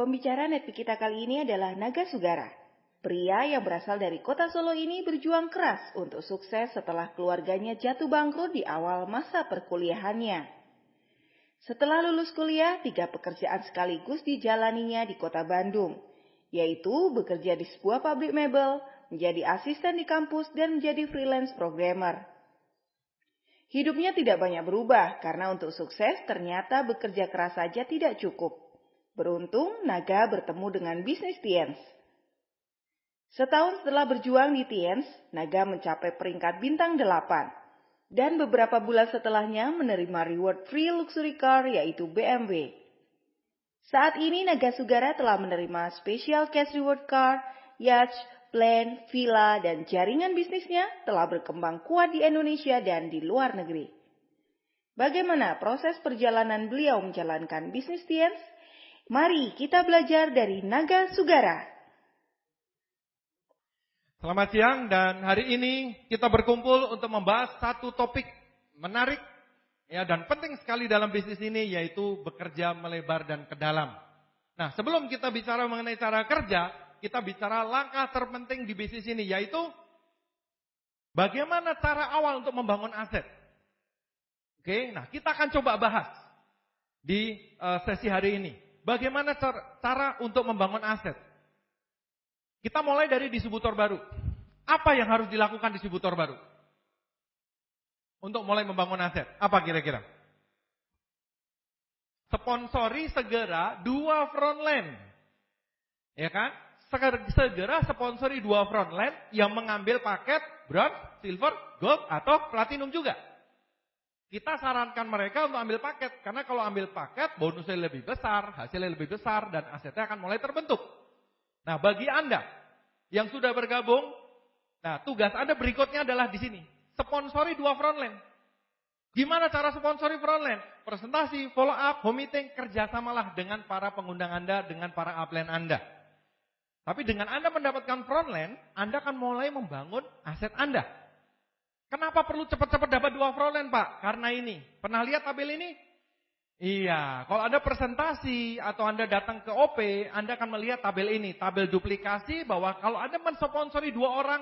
Pembicara Netpi kita kali ini adalah Naga Sugara. Pria yang berasal dari kota Solo ini berjuang keras untuk sukses setelah keluarganya jatuh bangkrut di awal masa perkuliahannya. Setelah lulus kuliah, 3 pekerjaan sekaligus dijalaninya di kota Bandung, yaitu bekerja di sebuah pabrik mebel, menjadi asisten di kampus, dan menjadi freelance programmer. Hidupnya tidak banyak berubah karena untuk sukses ternyata bekerja keras saja tidak cukup. Beruntung, Naga bertemu dengan bisnis Tiens. Setahun setelah berjuang di Tiens, Naga mencapai peringkat bintang 8. Dan beberapa bulan setelahnya menerima reward free luxury car yaitu BMW. Saat ini Naga Sugara telah menerima special cash reward car, yacht, plane, villa, dan jaringan bisnisnya telah berkembang kuat di Indonesia dan di luar negeri. Bagaimana proses perjalanan beliau menjalankan bisnis Tiens? Mari kita belajar dari Naga Sugara. Selamat siang, dan hari ini kita berkumpul untuk membahas satu topik menarik ya dan penting sekali dalam bisnis ini, yaitu bekerja melebar dan ke dalam. Nah, sebelum kita bicara mengenai cara kerja, kita bicara langkah terpenting di bisnis ini, yaitu bagaimana cara awal untuk membangun aset. Oke, nah kita akan coba bahas di sesi hari ini. Bagaimana cara untuk membangun aset. Kita mulai dari distributor baru. Apa yang harus dilakukan distributor baru? Untuk mulai membangun aset. Apa kira-kira? Sponsori segera 2 frontline. Ya kan? Segera sponsori 2 frontline yang mengambil paket bronze, silver, gold, atau platinum juga. Kita sarankan mereka untuk ambil paket. Karena kalau ambil paket, bonusnya lebih besar, hasilnya lebih besar, dan asetnya akan mulai terbentuk. Nah, bagi Anda yang sudah bergabung, nah tugas Anda berikutnya adalah di sini. Sponsori 2 frontline. Gimana cara sponsori frontline? Presentasi, follow up, home meeting, kerjasamalah dengan para pengundang Anda, dengan para upline Anda. Tapi dengan Anda mendapatkan frontline, Anda akan mulai membangun aset Anda. Kenapa perlu cepat-cepat dapat 2 frontline, Pak? Karena ini. Pernah lihat tabel ini? Iya, kalau Anda presentasi atau Anda datang ke OP, Anda akan melihat tabel ini, tabel duplikasi, bahwa kalau Anda mensponsori 2 orang,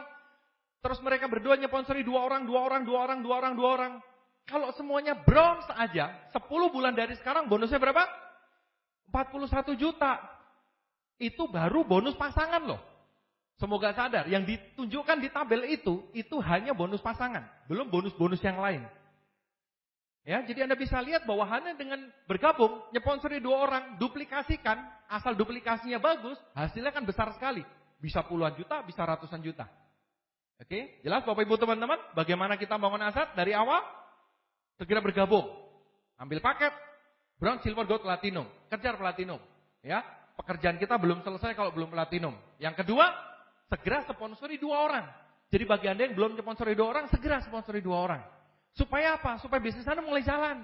terus mereka berdua nyponsori 2 orang. Kalau semuanya bronze aja, 10 bulan dari sekarang bonusnya berapa? 41 juta. Itu baru bonus pasangan loh. Semoga sadar, yang ditunjukkan di tabel itu hanya bonus pasangan, belum bonus-bonus yang lain. Ya, jadi Anda bisa lihat bahwa hanya dengan bergabung, nyponsori 2 orang, duplikasikan, asal duplikasinya bagus, hasilnya kan besar sekali. Bisa puluhan juta, bisa ratusan juta. Oke, jelas Bapak Ibu teman-teman, bagaimana kita bangun aset dari awal? Segera bergabung. Ambil paket, bronze, silver, gold, platinum. Kejar platinum. Ya, pekerjaan kita belum selesai kalau belum platinum. Yang kedua, segera sponsori 2 orang. Jadi bagi Anda yang belum sponsori 2 orang, segera sponsori 2 orang. Supaya apa? Supaya bisnis Anda mulai jalan.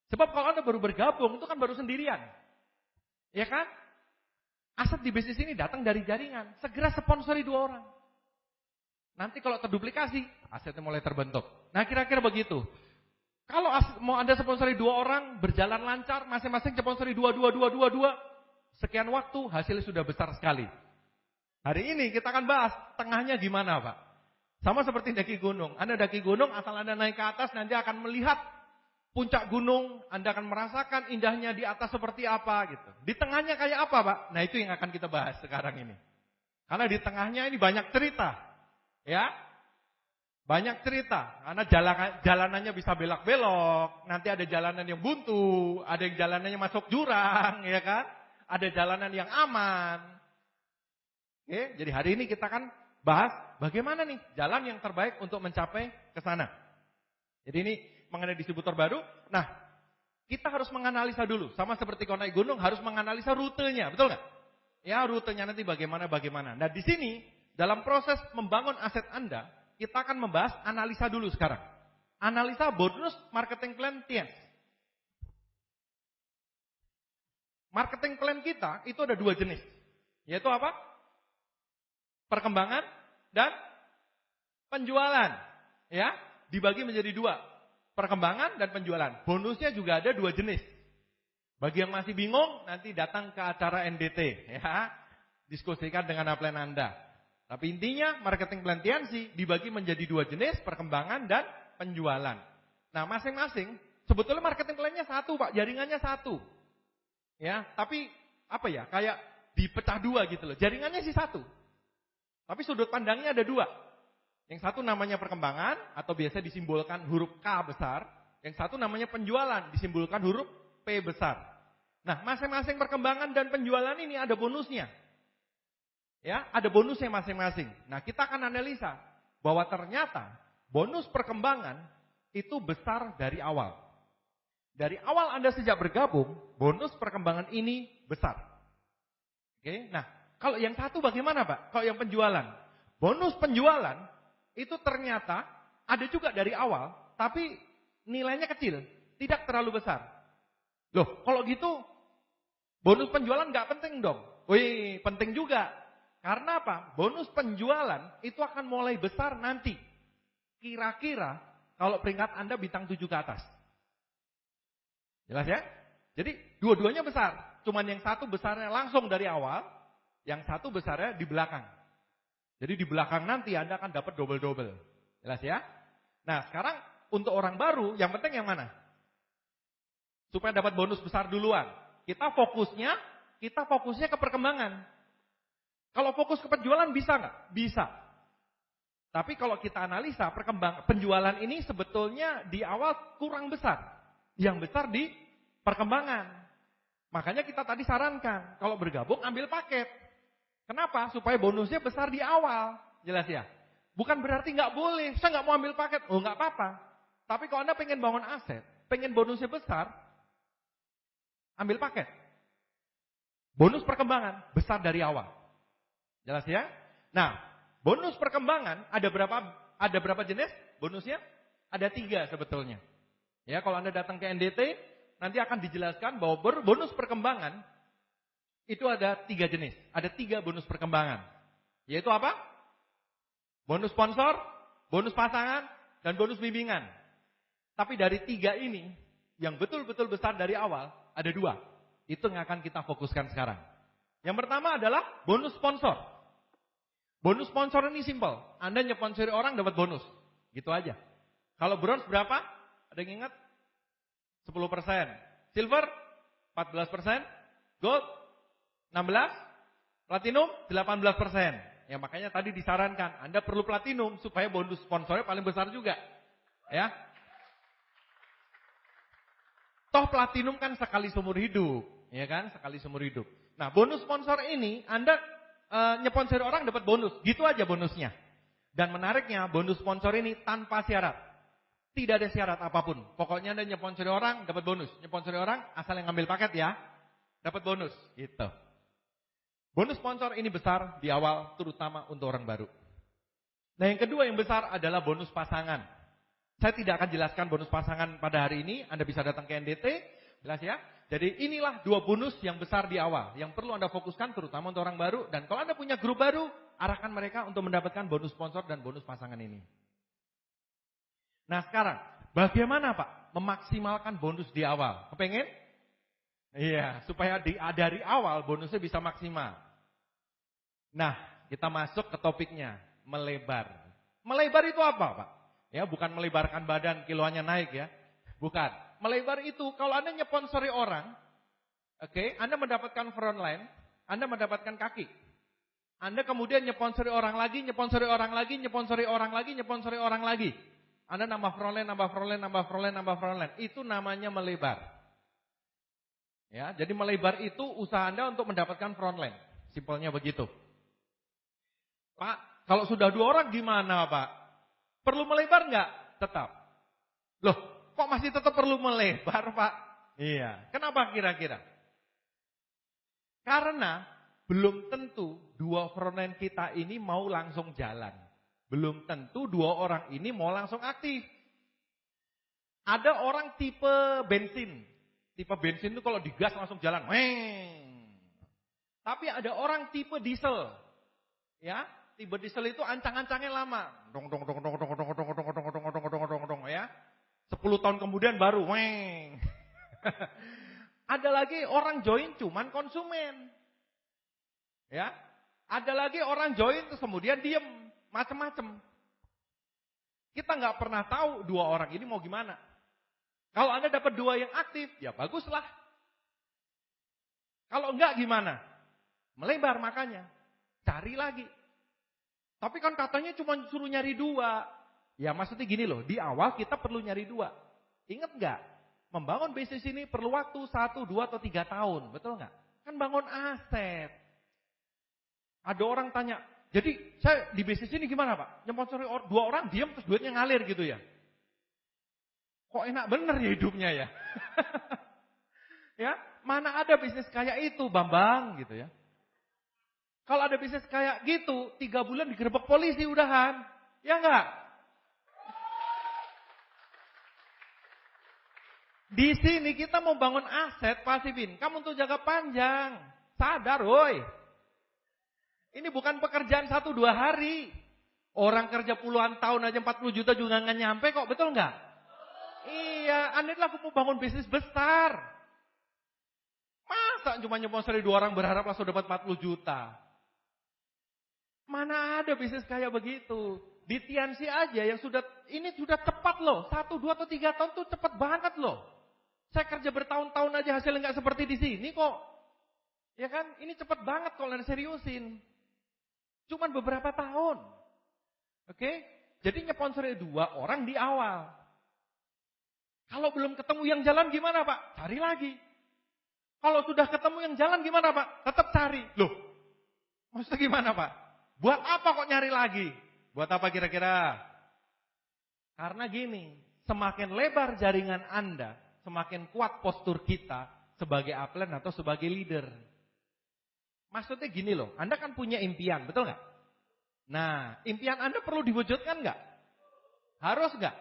Sebab kalau Anda baru bergabung, itu kan baru sendirian. Ya kan? Aset di bisnis ini datang dari jaringan. Segera sponsori 2 orang. Nanti kalau terduplikasi, asetnya mulai terbentuk. Nah, kira-kira begitu. Kalau mau Anda sponsori 2 orang, berjalan lancar, masing-masing sponsori 2, sekian waktu, hasilnya sudah besar sekali. Hari ini kita akan bahas, tengahnya gimana, Pak? Sama seperti daki gunung. Anda daki gunung, asal Anda naik ke atas, nanti akan melihat puncak gunung. Anda akan merasakan indahnya di atas seperti apa gitu. Di tengahnya kayak apa, Pak? Nah, itu yang akan kita bahas sekarang ini. Karena di tengahnya ini banyak cerita. Ya, banyak cerita. Karena jalanannya bisa belok-belok. Nanti ada jalanan yang buntu. Ada yang jalanannya masuk jurang, ya kan? Ada jalanan yang aman. Oke, jadi hari ini kita akan bahas bagaimana nih jalan yang terbaik untuk mencapai ke sana. Jadi ini mengenai distributor baru. Nah, kita harus menganalisa dulu. Sama seperti kalau naik gunung harus menganalisa rutenya, betul nggak? Ya, rutenya nanti bagaimana. Nah, di sini dalam proses membangun aset Anda, kita akan membahas analisa dulu sekarang. Analisa bonus marketing plan Tiens. Marketing plan kita itu ada 2 jenis. Yaitu apa? Perkembangan dan penjualan. Ya, dibagi menjadi 2. Perkembangan dan penjualan. Bonusnya juga ada 2 jenis. Bagi yang masih bingung, nanti datang ke acara NDT, ya. Diskusikan dengan upline Anda. Tapi intinya, marketing plan TNC dibagi menjadi 2 jenis, perkembangan dan penjualan. Nah, masing-masing, sebetulnya marketing plan-nya satu, Pak. Jaringannya satu. Ya, tapi, kayak dipecah 2 gitu loh. Jaringannya sih satu. Tapi sudut pandangnya ada 2. Yang satu namanya perkembangan, atau biasa disimbolkan huruf K besar. Yang satu namanya penjualan, disimbolkan huruf P besar. Nah, masing-masing perkembangan dan penjualan ini ada bonusnya. Ya, ada bonusnya masing-masing. Nah, kita akan analisa bahwa ternyata bonus perkembangan itu besar dari awal. Dari awal Anda sejak bergabung, bonus perkembangan ini besar. Oke, nah, kalau yang satu bagaimana, Pak? Kalau yang penjualan, bonus penjualan itu ternyata ada juga dari awal, tapi nilainya kecil, tidak terlalu besar. Loh, kalau gitu bonus penjualan nggak penting dong? Wih, penting juga. Karena apa? Bonus penjualan itu akan mulai besar nanti. Kira-kira kalau peringkat Anda bintang 7 ke atas. Jelas ya? Jadi dua-duanya besar. Cuman yang satu besarnya langsung dari awal, yang satu besarnya di belakang. Jadi di belakang nanti Anda akan dapat double-double. Jelas ya? Nah, sekarang untuk orang baru, yang penting yang mana? Supaya dapat bonus besar duluan. Kita fokusnya ke perkembangan. Kalau fokus ke penjualan bisa nggak? Bisa. Tapi kalau kita analisa penjualan ini sebetulnya di awal kurang besar. Yang besar di perkembangan. Makanya kita tadi sarankan, kalau bergabung ambil paket. Kenapa? Supaya bonusnya besar di awal. Jelas ya? Bukan berarti nggak boleh, saya nggak mau ambil paket. Oh, nggak apa-apa. Tapi kalau Anda pengen bangun aset, pengen bonusnya besar, ambil paket. Bonus perkembangan besar dari awal. Jelas ya? Nah, bonus perkembangan ada berapa jenis bonusnya? Ada 3 sebetulnya. Ya, kalau Anda datang ke NDT, nanti akan dijelaskan bahwa bonus perkembangan itu ada 3 jenis. Ada 3 bonus perkembangan. Yaitu apa? Bonus sponsor, bonus pasangan, dan bonus bimbingan. Tapi dari 3 ini, yang betul-betul besar dari awal, ada 2. Itu yang akan kita fokuskan sekarang. Yang pertama adalah bonus sponsor. Bonus sponsor ini simpel. Anda nyponsori orang dapat bonus. Gitu aja. Kalau bronze berapa? Ada yang ingat? 10%. Silver 14%. Gold 16%. Platinum 18%. Ya makanya tadi disarankan Anda perlu platinum supaya bonus sponsornya paling besar juga. Ya. Toh platinum kan sekali seumur hidup. Ya kan? Sekali seumur hidup. Nah, bonus sponsor ini Anda nyponsori orang dapat bonus. Gitu aja bonusnya. Dan menariknya bonus sponsor ini tanpa syarat. Tidak ada syarat apapun. Pokoknya Anda nyponsori orang dapat bonus. Nyponsori orang asal yang ngambil paket ya. Dapat bonus. Gitu. Bonus sponsor ini besar di awal terutama untuk orang baru. Nah, yang kedua yang besar adalah bonus pasangan. Saya tidak akan jelaskan bonus pasangan pada hari ini. Anda bisa datang ke NDT. Jelas ya? Jadi inilah 2 bonus yang besar di awal. Yang perlu Anda fokuskan terutama untuk orang baru. Dan kalau Anda punya grup baru, arahkan mereka untuk mendapatkan bonus sponsor dan bonus pasangan ini. Nah sekarang, bagaimana Pak memaksimalkan bonus di awal? Kepengen? Iya, supaya dari awal bonusnya bisa maksimal. Nah, kita masuk ke topiknya, melebar. Melebar itu apa Pak? Ya, bukan melebarkan badan kiloannya naik ya. Bukan. Melebar itu kalau Anda nyponsori orang, oke, Anda mendapatkan frontline, Anda mendapatkan kaki. Anda kemudian nyponsori orang lagi, nyponsori orang lagi, nyponsori orang lagi, nyponsori orang lagi. Anda nambah frontline, nambah frontline, nambah frontline, nambah frontline. Itu namanya melebar. Ya, jadi melebar itu usaha Anda untuk mendapatkan frontline. Simpelnya begitu. Pak, kalau sudah 2 orang gimana Pak? Perlu melebar nggak? Tetap. Loh, kok masih tetap perlu melebar Pak? Iya, kenapa kira-kira? Karena belum tentu 2 frontline kita ini mau langsung jalan. Belum tentu 2 orang ini mau langsung aktif. Ada orang tipe bensin. Tipe bensin itu kalau digas langsung jalan. Tapi ada orang tipe diesel. Ya, tipe diesel itu ancang-ancangnya lama. Dong ya. 10 tahun kemudian baru Ada lagi orang join cuman konsumen. Ya. Ada lagi orang join terus kemudian diem, macem-macem. Kita nggak pernah tahu dua orang ini mau gimana. Kalau Anda dapat dua yang aktif, ya baguslah. Kalau enggak gimana? Melebar makanya. Cari lagi. Tapi kan katanya cuma suruh nyari dua. Ya maksudnya gini loh, di awal kita perlu nyari dua. Ingat nggak? Membangun bisnis ini perlu waktu 1, 2, atau 3 tahun. Betul nggak? Kan bangun aset. Ada orang tanya, jadi saya di bisnis ini gimana Pak? Nyponsori 2 orang diam terus duitnya ngalir gitu ya? Kok enak bener ya hidupnya ya? Ya, mana ada bisnis kayak itu Bambang gitu ya? Kalau ada bisnis kayak gitu, 3 bulan digerebek polisi udahan. Ya enggak? Di sini kita mau bangun aset pasif income untuk jangka panjang. Sadar woi. Ini bukan pekerjaan 1-2 hari. Orang kerja puluhan tahun aja 40 juta juga nggak nyampe kok, betul nggak? Iya, Anda aku mau bangun bisnis besar. Masa cuma nyponsori 2 orang berharap langsung dapat 40 juta? Mana ada bisnis kayak begitu? Di Tianxi aja yang ini sudah cepat loh. 1, 2, atau 3 tahun tuh cepat banget loh. Saya kerja bertahun-tahun aja hasilnya nggak seperti di sini kok. Ya kan? Ini cepat banget kalau Anda seriusin. Cuman beberapa tahun. Oke? Jadi nyponsori 2 orang di awal. Kalau belum ketemu yang jalan gimana Pak? Cari lagi. Kalau sudah ketemu yang jalan gimana Pak? Tetap cari. Loh, maksudnya gimana Pak? Buat apa kok nyari lagi? Buat apa kira-kira? Karena gini, semakin lebar jaringan Anda, semakin kuat postur kita sebagai upline atau sebagai leader. Maksudnya gini loh, Anda kan punya impian, betul nggak? Nah, impian Anda perlu diwujudkan nggak? Harus nggak?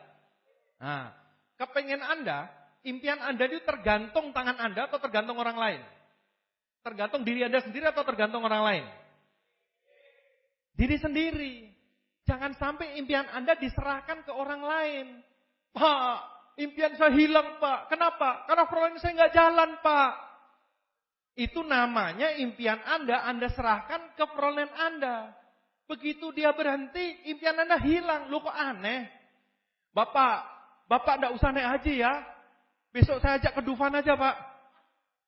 Nah, kepengen Anda, impian Anda itu tergantung tangan Anda atau tergantung orang lain? Tergantung diri Anda sendiri atau tergantung orang lain? Diri sendiri. Jangan sampai impian Anda diserahkan ke orang lain. Pak, impian saya hilang Pak. Kenapa? Karena proyek saya nggak jalan Pak. Itu namanya impian Anda serahkan ke perolehan Anda. Begitu dia berhenti, impian Anda hilang. Loh kok aneh? Bapak enggak usah naik haji ya. Besok saya ajak ke Dufan aja Pak.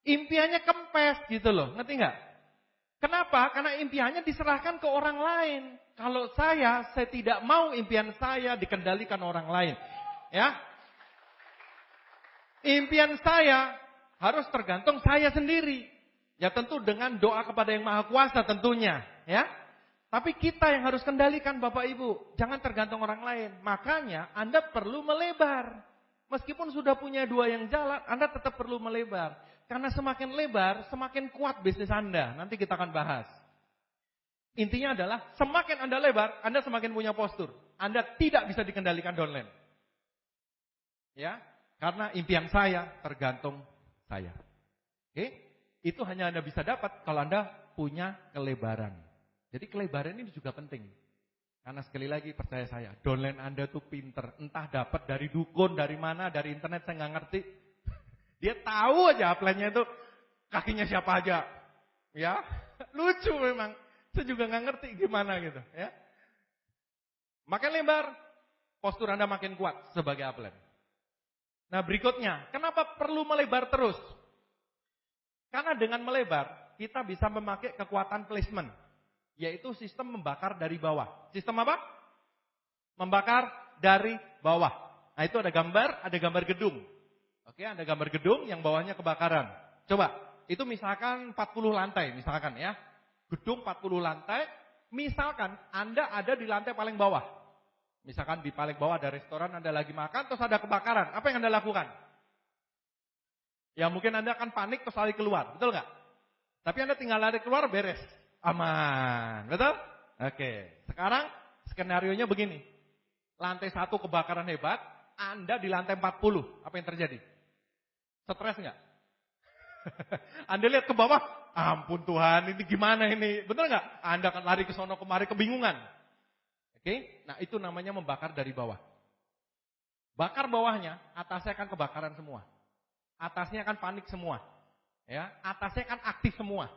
Impiannya kempes gitu loh, ngerti nggak? Kenapa? Karena impiannya diserahkan ke orang lain. Kalau saya tidak mau impian saya dikendalikan orang lain. Ya. Impian saya harus tergantung saya sendiri. Ya tentu dengan doa kepada Yang Maha Kuasa tentunya, ya. Tapi kita yang harus kendalikan Bapak Ibu, jangan tergantung orang lain. Makanya Anda perlu melebar. Meskipun sudah punya 2 yang jalan, Anda tetap perlu melebar. Karena semakin lebar, semakin kuat bisnis Anda. Nanti kita akan bahas. Intinya adalah semakin Anda lebar, Anda semakin punya postur. Anda tidak bisa dikendalikan downline. Ya, karena impian saya tergantung saya. Oke? Itu hanya Anda bisa dapat kalau Anda punya kelebaran. Jadi kelebaran ini juga penting. Karena sekali lagi percaya saya, downline Anda tuh pinter. Entah dapat dari dukun, dari mana, dari internet saya nggak ngerti. Dia tahu aja upline-nya itu kakinya siapa aja. Ya, lucu memang. Saya juga nggak ngerti gimana gitu. Ya, makin lebar, postur Anda makin kuat sebagai upline. Nah berikutnya, kenapa perlu melebar terus? Karena dengan melebar, kita bisa memakai kekuatan placement. Yaitu sistem membakar dari bawah. Sistem apa? Membakar dari bawah. Nah itu ada gambar gedung. Oke, ada gambar gedung yang bawahnya kebakaran. Coba, itu misalkan 40 lantai, misalkan ya. Gedung 40 lantai, misalkan Anda ada di lantai paling bawah. Misalkan di paling bawah ada restoran, Anda lagi makan, terus ada kebakaran. Apa yang Anda lakukan? Ya mungkin Anda akan panik terus lari keluar, betul nggak? Tapi Anda tinggal lari keluar beres, aman, betul? Oke, sekarang skenarionya begini. Lantai 1 kebakaran hebat, Anda di lantai 40, apa yang terjadi? Stres nggak? Anda lihat ke bawah, ampun Tuhan, ini gimana ini? Betul nggak? Anda akan lari ke sono kemari kebingungan. Oke, nah itu namanya membakar dari bawah. Bakar bawahnya, atasnya akan kebakaran semua. Atasnya akan panik semua. Ya, atasnya kan aktif semua.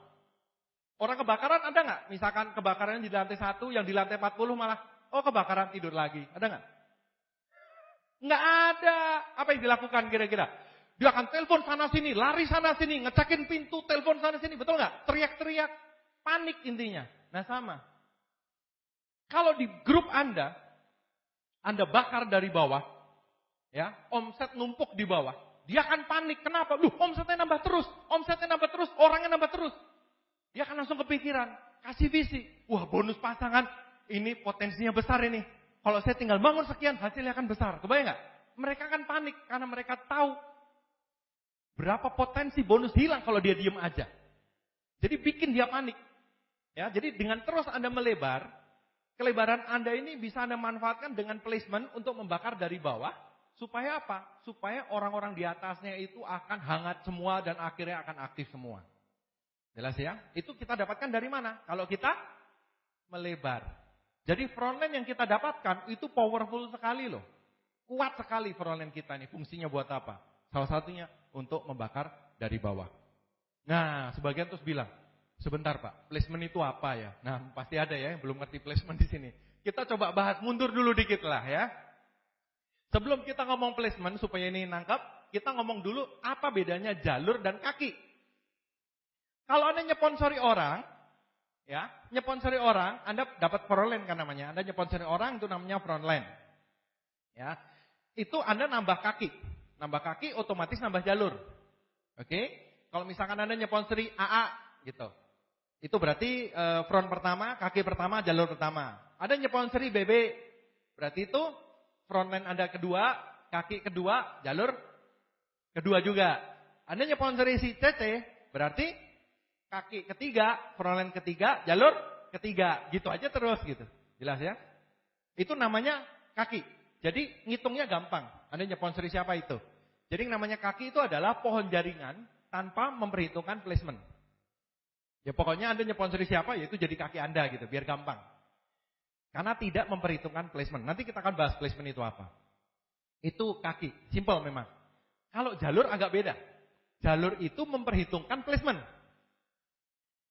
Orang kebakaran ada nggak? Misalkan kebakaran di lantai 1, yang di lantai 40 malah, kebakaran tidur lagi. Ada nggak? Nggak ada. Apa yang dilakukan kira-kira? Dia akan telepon sana sini, lari sana sini, ngecekin pintu, telepon sana sini, betul nggak? Teriak-teriak, panik intinya. Nah sama. Kalau di grup Anda bakar dari bawah, ya, omset numpuk di bawah, dia akan panik. Kenapa? Omsetnya nambah terus, orangnya nambah terus. Dia akan langsung kepikiran, kasih visi. Wah, bonus pasangan, ini potensinya besar ini. Kalau saya tinggal bangun sekian, hasilnya akan besar. Kebayang nggak? Mereka akan panik karena mereka tahu berapa potensi bonus hilang kalau dia diem aja. Jadi bikin dia panik. Ya, jadi dengan terus Anda melebar, kelebaran Anda ini bisa Anda manfaatkan dengan placement untuk membakar dari bawah. Supaya apa? Supaya orang-orang di atasnya itu akan hangat semua dan akhirnya akan aktif semua. Jelas ya? Itu kita dapatkan dari mana? Kalau kita melebar. Jadi frontline yang kita dapatkan itu powerful sekali loh. Kuat sekali frontline kita ini. Fungsinya buat apa? Salah satunya untuk membakar dari bawah. Nah, sebagian terus bilang, sebentar Pak, placement itu apa ya? Nah, pasti ada ya yang belum ngerti placement di sini. Kita coba bahas mundur dulu dikit lah ya. Sebelum kita ngomong placement supaya ini nangkap, kita ngomong dulu apa bedanya jalur dan kaki. Kalau Anda nyponsori orang, ya, nyponsori orang, Anda dapat frontline kan namanya. Anda nyponsori orang itu namanya frontline. Ya. Itu Anda nambah kaki. Nambah kaki otomatis nambah jalur. Oke? Kalau misalkan Anda nyponsori AA gitu. Itu berarti front pertama, kaki pertama, jalur pertama. Ada nyponsori BB, berarti itu frontline Anda kedua, kaki kedua, jalur kedua juga. Anda nyponsori si CC, berarti kaki ketiga, frontline ketiga, jalur ketiga. Gitu aja terus gitu. Jelas ya? Itu namanya kaki. Jadi ngitungnya gampang. Anda nyponsori siapa itu? Jadi namanya kaki itu adalah pohon jaringan tanpa memperhitungkan placement. Ya pokoknya Anda nyponsori siapa, ya itu jadi kaki Anda gitu, biar gampang. Karena tidak memperhitungkan placement. Nanti kita akan bahas placement itu apa. Itu kaki, simple memang. Kalau jalur agak beda. Jalur itu memperhitungkan placement.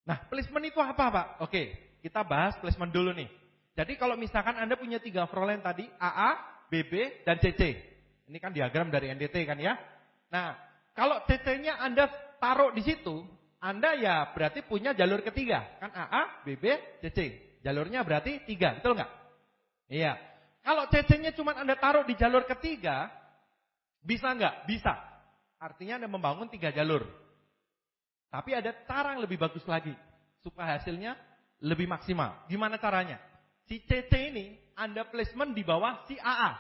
Nah, placement itu apa Pak? Oke, kita bahas placement dulu nih. Jadi kalau misalkan Anda punya 3 frontline tadi, AA, BB, dan CC. Ini kan diagram dari NDT kan ya. Nah, kalau CC-nya Anda taruh di situ, Anda ya berarti punya jalur ketiga. Kan AA, BB, CC. Jalurnya berarti 3, betul nggak? Iya. Kalau CC-nya cuma Anda taruh di jalur ketiga, bisa nggak? Bisa. Artinya Anda membangun 3 jalur. Tapi ada cara yang lebih bagus lagi. Supaya hasilnya lebih maksimal. Gimana caranya? Si CC ini Anda placement di bawah si AA.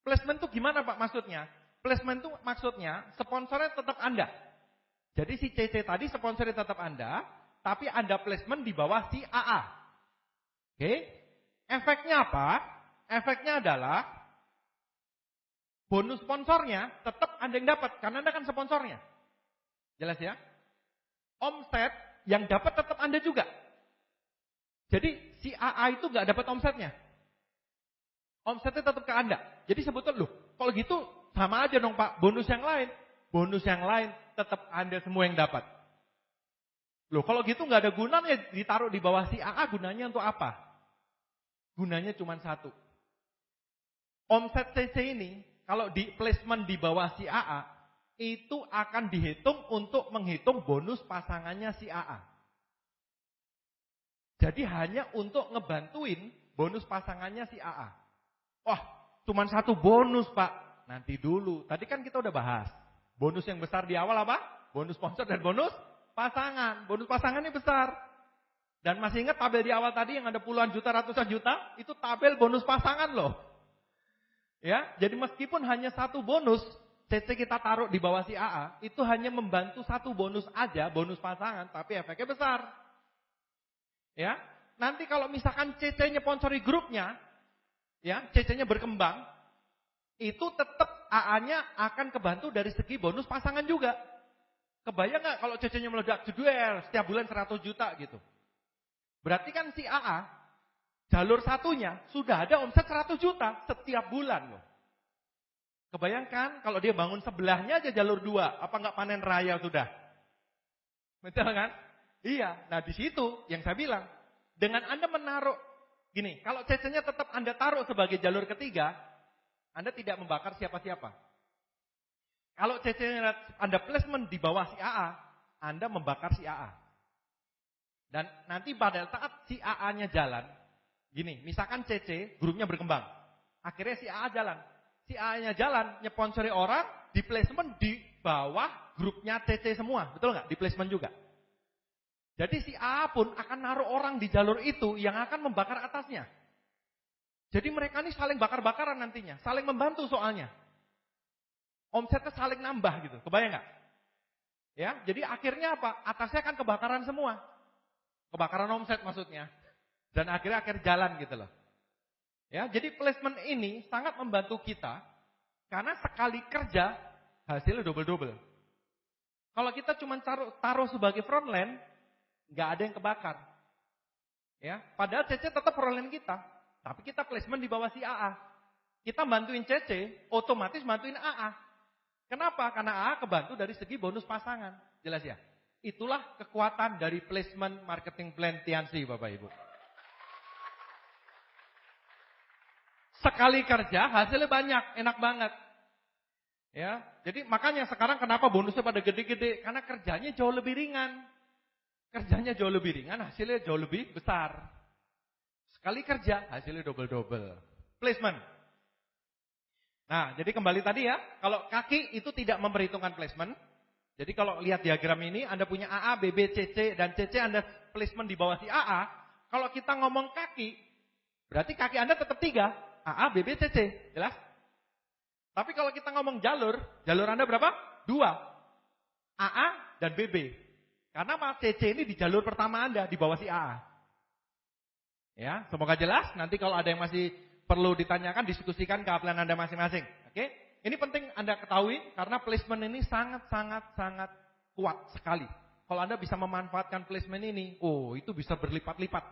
Placement itu gimana Pak maksudnya? Placement itu maksudnya sponsornya tetap Anda. Jadi si CC tadi sponsornya tetap Anda. Tapi Anda placement di bawah si AA. Oke? Efeknya apa? Efeknya adalah bonus sponsornya tetap Anda yang dapat. Karena Anda kan sponsornya. Jelas ya? Omset yang dapat tetap Anda juga. Jadi si AA itu nggak dapat omsetnya. Omsetnya tetap ke Anda. Jadi sebetulnya kalau gitu sama aja dong Pak, bonus yang lain. Bonus yang lain tetap Anda semua yang dapat. Kalau gitu nggak ada gunanya ditaruh di bawah si AA, gunanya untuk apa? Gunanya cuma satu. Omset CC ini kalau di placement di bawah si AA, itu akan dihitung untuk menghitung bonus pasangannya si AA. Jadi hanya untuk ngebantuin bonus pasangannya si AA. Wah, cuma satu bonus Pak. Nanti dulu. Tadi kan kita udah bahas. Bonus yang besar di awal apa? Bonus sponsor dan bonus pasangan. Bonus pasangannya besar. Dan masih ingat tabel di awal tadi yang ada puluhan juta, ratusan juta? Itu tabel bonus pasangan loh. Ya, jadi meskipun hanya satu bonus, CC kita taruh di bawah si AA, itu hanya membantu satu bonus aja, bonus pasangan, tapi efeknya besar. Ya, nanti kalau misalkan CC-nya sponsori grupnya, ya, CC-nya berkembang, itu tetap AA-nya akan kebantu dari segi bonus pasangan juga. Kebayang nggak kalau CC-nya meledak jeduel setiap bulan 100 juta gitu. Berarti kan si AA, jalur satunya sudah ada omset 100 juta setiap bulan loh. Kebayangkan kalau dia bangun sebelahnya aja jalur 2, apa nggak panen raya sudah? Betul kan? Iya, nah di situ yang saya bilang, dengan Anda menaruh, gini, kalau CC-nya tetap Anda taruh sebagai jalur ketiga, Anda tidak membakar siapa-siapa. Kalau CC-nya Anda placement di bawah si AA, Anda membakar si AA. Dan nanti pada saat si AA-nya jalan, gini, misalkan CC, grupnya berkembang. Akhirnya si AA jalan. Si AA-nya jalan, nyponsori orang, di placement di bawah grupnya CC semua. Betul nggak? Di placement juga. Jadi si AA pun akan naruh orang di jalur itu yang akan membakar atasnya. Jadi mereka ini saling bakar-bakaran nantinya. Saling membantu soalnya. Omsetnya saling nambah gitu. Kebayang nggak? Ya, jadi akhirnya apa? Atasnya kan kebakaran semua. Kebakaran omset maksudnya. Dan akhirnya jalan gitu loh. Ya, jadi placement ini sangat membantu kita karena sekali kerja hasilnya double-double. Kalau kita cuma taruh sebagai frontline, nggak ada yang kebakar. Ya, padahal CC tetap frontline kita, tapi kita placement di bawah si AA. Kita bantuin CC, otomatis bantuin AA. Kenapa? Karena AA kebantu dari segi bonus pasangan. Jelas ya? Itulah kekuatan dari placement marketing plan Tiansi, Bapak Ibu. Sekali kerja hasilnya banyak, enak banget. Ya, jadi makanya sekarang kenapa bonusnya pada gede-gede? Karena kerjanya jauh lebih ringan. Kerjanya jauh lebih ringan, hasilnya jauh lebih besar. Sekali kerja, hasilnya double-double. Placement. Nah, jadi kembali tadi ya, kalau kaki itu tidak memperhitungkan placement. Jadi kalau lihat diagram ini, Anda punya AA, BB, CC, dan CC Anda placement di bawah si AA. Kalau kita ngomong kaki, berarti kaki Anda tetap 3, AA, BB, CC. Jelas? Tapi kalau kita ngomong jalur Anda berapa? 2. AA dan BB. Karena CC ini di jalur pertama Anda, di bawah si AA. Ya, semoga jelas. Nanti kalau ada yang masih perlu ditanyakan, diskusikan keahlian Anda masing-masing. Oke? Ini penting Anda ketahui, karena placement ini sangat kuat sekali. Kalau Anda bisa memanfaatkan placement ini, itu bisa berlipat-lipat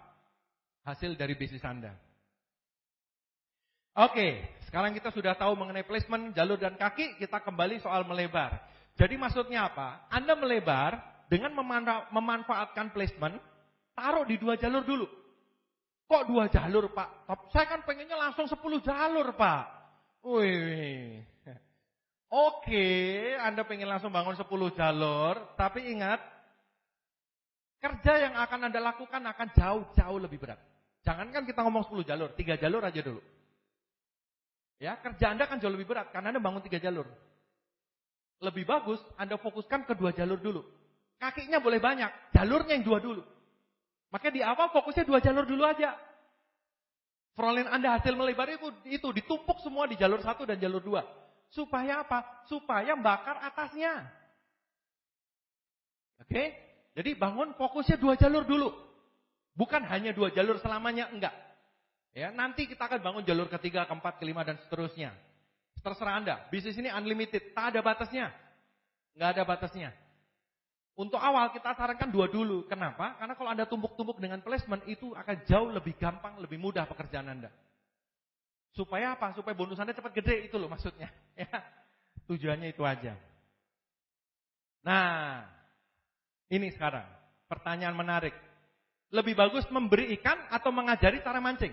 hasil dari bisnis Anda. Oke, sekarang kita sudah tahu mengenai placement, jalur dan kaki, kita kembali soal melebar. Jadi maksudnya apa? Anda melebar dengan memanfaatkan placement, taruh di 2 jalur dulu. Kok 2 jalur, Pak? Saya kan pengennya langsung 10 jalur, Pak. Wih. Oke, Anda pengen langsung bangun 10 jalur, tapi ingat, kerja yang akan Anda lakukan akan jauh-jauh lebih berat. Jangankan kita ngomong 10 jalur, 3 jalur aja dulu. Ya, kerja Anda akan jauh lebih berat karena Anda bangun 3 jalur. Lebih bagus Anda fokuskan ke 2 jalur dulu. Kakinya boleh banyak, jalurnya yang 2 dulu. Makanya di awal fokusnya 2 jalur dulu aja. Frontline Anda hasil melebar itu ditumpuk semua di jalur 1 dan jalur 2. Supaya apa? Supaya bakar atasnya. Oke? Jadi bangun fokusnya 2 jalur dulu. Bukan hanya 2 jalur selamanya, enggak. Ya, nanti kita akan bangun jalur ketiga, keempat, kelima, dan seterusnya. Terserah Anda. Bisnis ini unlimited, tak ada batasnya. Enggak ada batasnya. Untuk awal kita sarankan 2 dulu. Kenapa? Karena kalau Anda tumpuk-tumpuk dengan placement, itu akan jauh lebih gampang, lebih mudah pekerjaan Anda. Supaya apa? Supaya bonus Anda cepat gede, itu loh maksudnya. Ya, tujuannya itu aja. Nah, ini sekarang pertanyaan menarik. Lebih bagus memberi ikan atau mengajari cara mancing?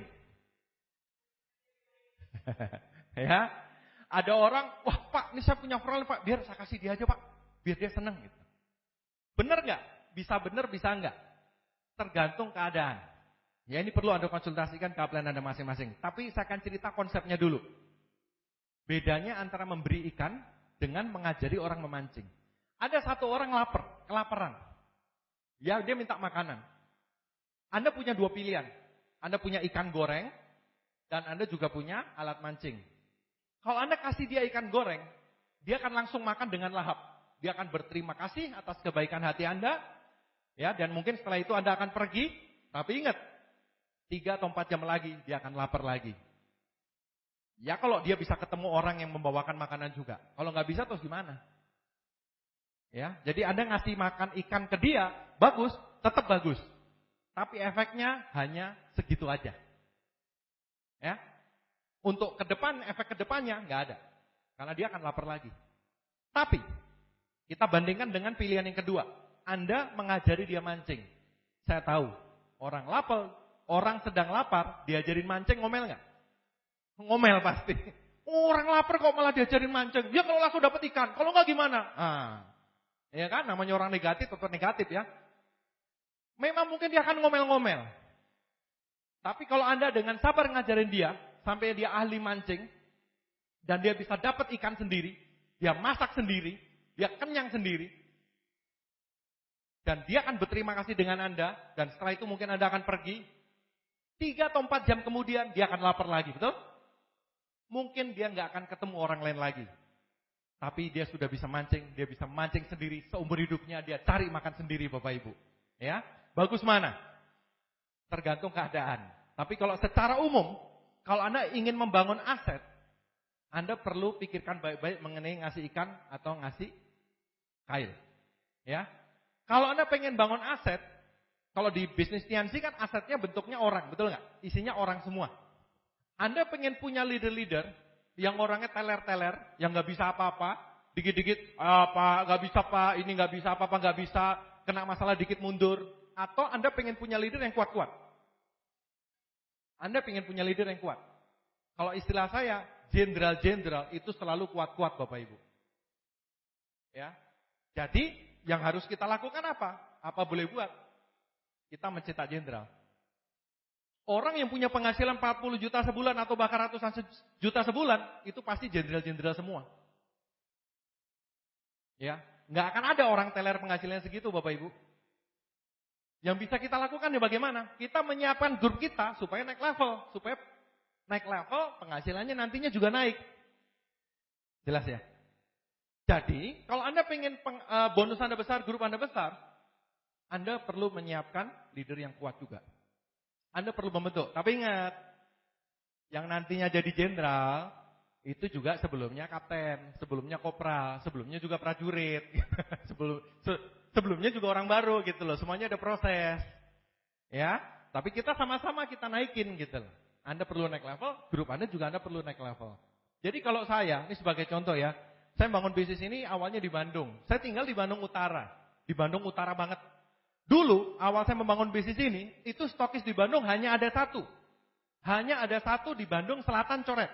Ya, ada orang, wah Pak, ini saya punya frontline Pak, biar saya kasih dia aja Pak, biar dia senang gitu. Benar nggak? Bisa benar, bisa nggak? Tergantung keadaan. Ya, ini perlu Anda konsultasikan keahlian Anda masing-masing. Tapi saya akan cerita konsepnya dulu. Bedanya antara memberi ikan dengan mengajari orang memancing. Ada satu orang kelaparan. Ya, dia minta makanan. Anda punya 2 pilihan. Anda punya ikan goreng dan Anda juga punya alat mancing. Kalau Anda kasih dia ikan goreng, dia akan langsung makan dengan lahap. Dia akan berterima kasih atas kebaikan hati Anda. Ya, dan mungkin setelah itu Anda akan pergi. Tapi ingat, 3 atau 4 jam lagi dia akan lapar lagi. Ya kalau dia bisa ketemu orang yang membawakan makanan juga. Kalau nggak bisa terus gimana? Ya, jadi Anda ngasih makan ikan ke dia, bagus, tetap bagus. Tapi efeknya hanya segitu aja. Ya. Untuk ke depan, efek ke depannya nggak ada. Karena dia akan lapar lagi. Tapi, kita bandingkan dengan pilihan yang kedua. Anda mengajari dia mancing. Saya tahu, orang sedang lapar, diajarin mancing, ngomel nggak? Ngomel pasti. Orang lapar kok malah diajarin mancing. Dia kalau langsung dapat ikan, kalau nggak gimana? Ya kan, namanya orang negatif tetap negatif ya. Memang mungkin dia akan ngomel-ngomel. Tapi kalau Anda dengan sabar ngajarin dia, sampai dia ahli mancing, dan dia bisa dapat ikan sendiri, dia masak sendiri, dia kenyang sendiri, dan dia akan berterima kasih dengan Anda, dan setelah itu mungkin Anda akan pergi, 3 atau 4 jam kemudian dia akan lapar lagi, betul? Mungkin dia nggak akan ketemu orang lain lagi. Tapi dia sudah bisa mancing, dia bisa mancing sendiri, seumur hidupnya dia cari makan sendiri Bapak Ibu. Ya, bagus mana? Tergantung keadaan. Tapi kalau secara umum, kalau Anda ingin membangun aset, Anda perlu pikirkan baik-baik mengenai ngasih ikan atau ngasih kail. Ya, kalau Anda pengen bangun aset, kalau di bisnis Tianxi kan asetnya bentuknya orang, betul nggak? Isinya orang semua. Anda pengen punya leader-leader yang orangnya teler-teler, yang nggak bisa apa-apa, dikit-dikit apa nggak bisa Pak, ini nggak bisa apa-apa nggak bisa, kena masalah dikit mundur, atau Anda pengen punya leader yang kuat-kuat? Anda pengen punya leader yang kuat. Kalau istilah saya, jenderal-jenderal itu selalu kuat-kuat Bapak Ibu. Ya, jadi yang harus kita lakukan apa? Apa boleh buat? Kita mencetak jenderal. Orang yang punya penghasilan 40 juta sebulan atau bahkan ratusan juta sebulan, itu pasti jenderal-jenderal semua. Ya, nggak akan ada orang teler penghasilannya segitu Bapak Ibu. Yang bisa kita lakukan ya bagaimana? Kita menyiapkan grup kita supaya naik level, penghasilannya nantinya juga naik. Jelas ya? Jadi, kalau Anda pengen bonus Anda besar, grup Anda besar, Anda perlu menyiapkan leader yang kuat juga. Anda perlu membentuk. Tapi ingat, yang nantinya jadi jenderal, itu juga sebelumnya kapten, sebelumnya kopral, sebelumnya juga prajurit. Sebelumnya juga orang baru gitu loh. Semuanya ada proses. Ya, tapi kita sama-sama kita naikin gitu loh. Anda perlu naik level, grup Anda juga Anda perlu naik level. Jadi kalau saya, ini sebagai contoh ya, saya bangun bisnis ini awalnya di Bandung. Saya tinggal di Bandung Utara. Di Bandung Utara banget. Dulu, awal saya membangun bisnis ini, itu stokis di Bandung hanya ada satu. Hanya ada satu di Bandung Selatan Coret.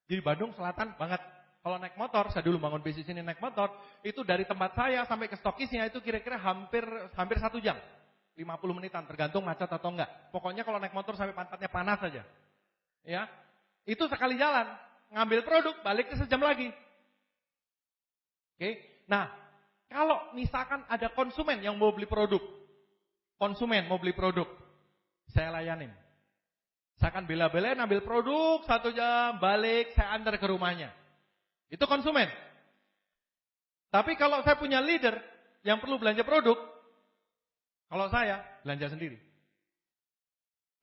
Di Bandung Selatan banget. Kalau naik motor, saya dulu bangun bisnis ini naik motor, itu dari tempat saya sampai ke stokisnya itu kira-kira hampir 1 jam. 50 menitan, tergantung macet atau enggak. Pokoknya kalau naik motor sampai pantatnya panas saja. Ya, itu sekali jalan. Ngambil produk, balik ke sejam lagi. Oke, nah. Kalau misalkan ada konsumen yang mau beli produk, saya layanin. Saya akan bela-belain ambil produk 1 jam, balik, saya antar ke rumahnya. Itu konsumen. Tapi kalau saya punya leader yang perlu belanja produk, kalau saya belanja sendiri.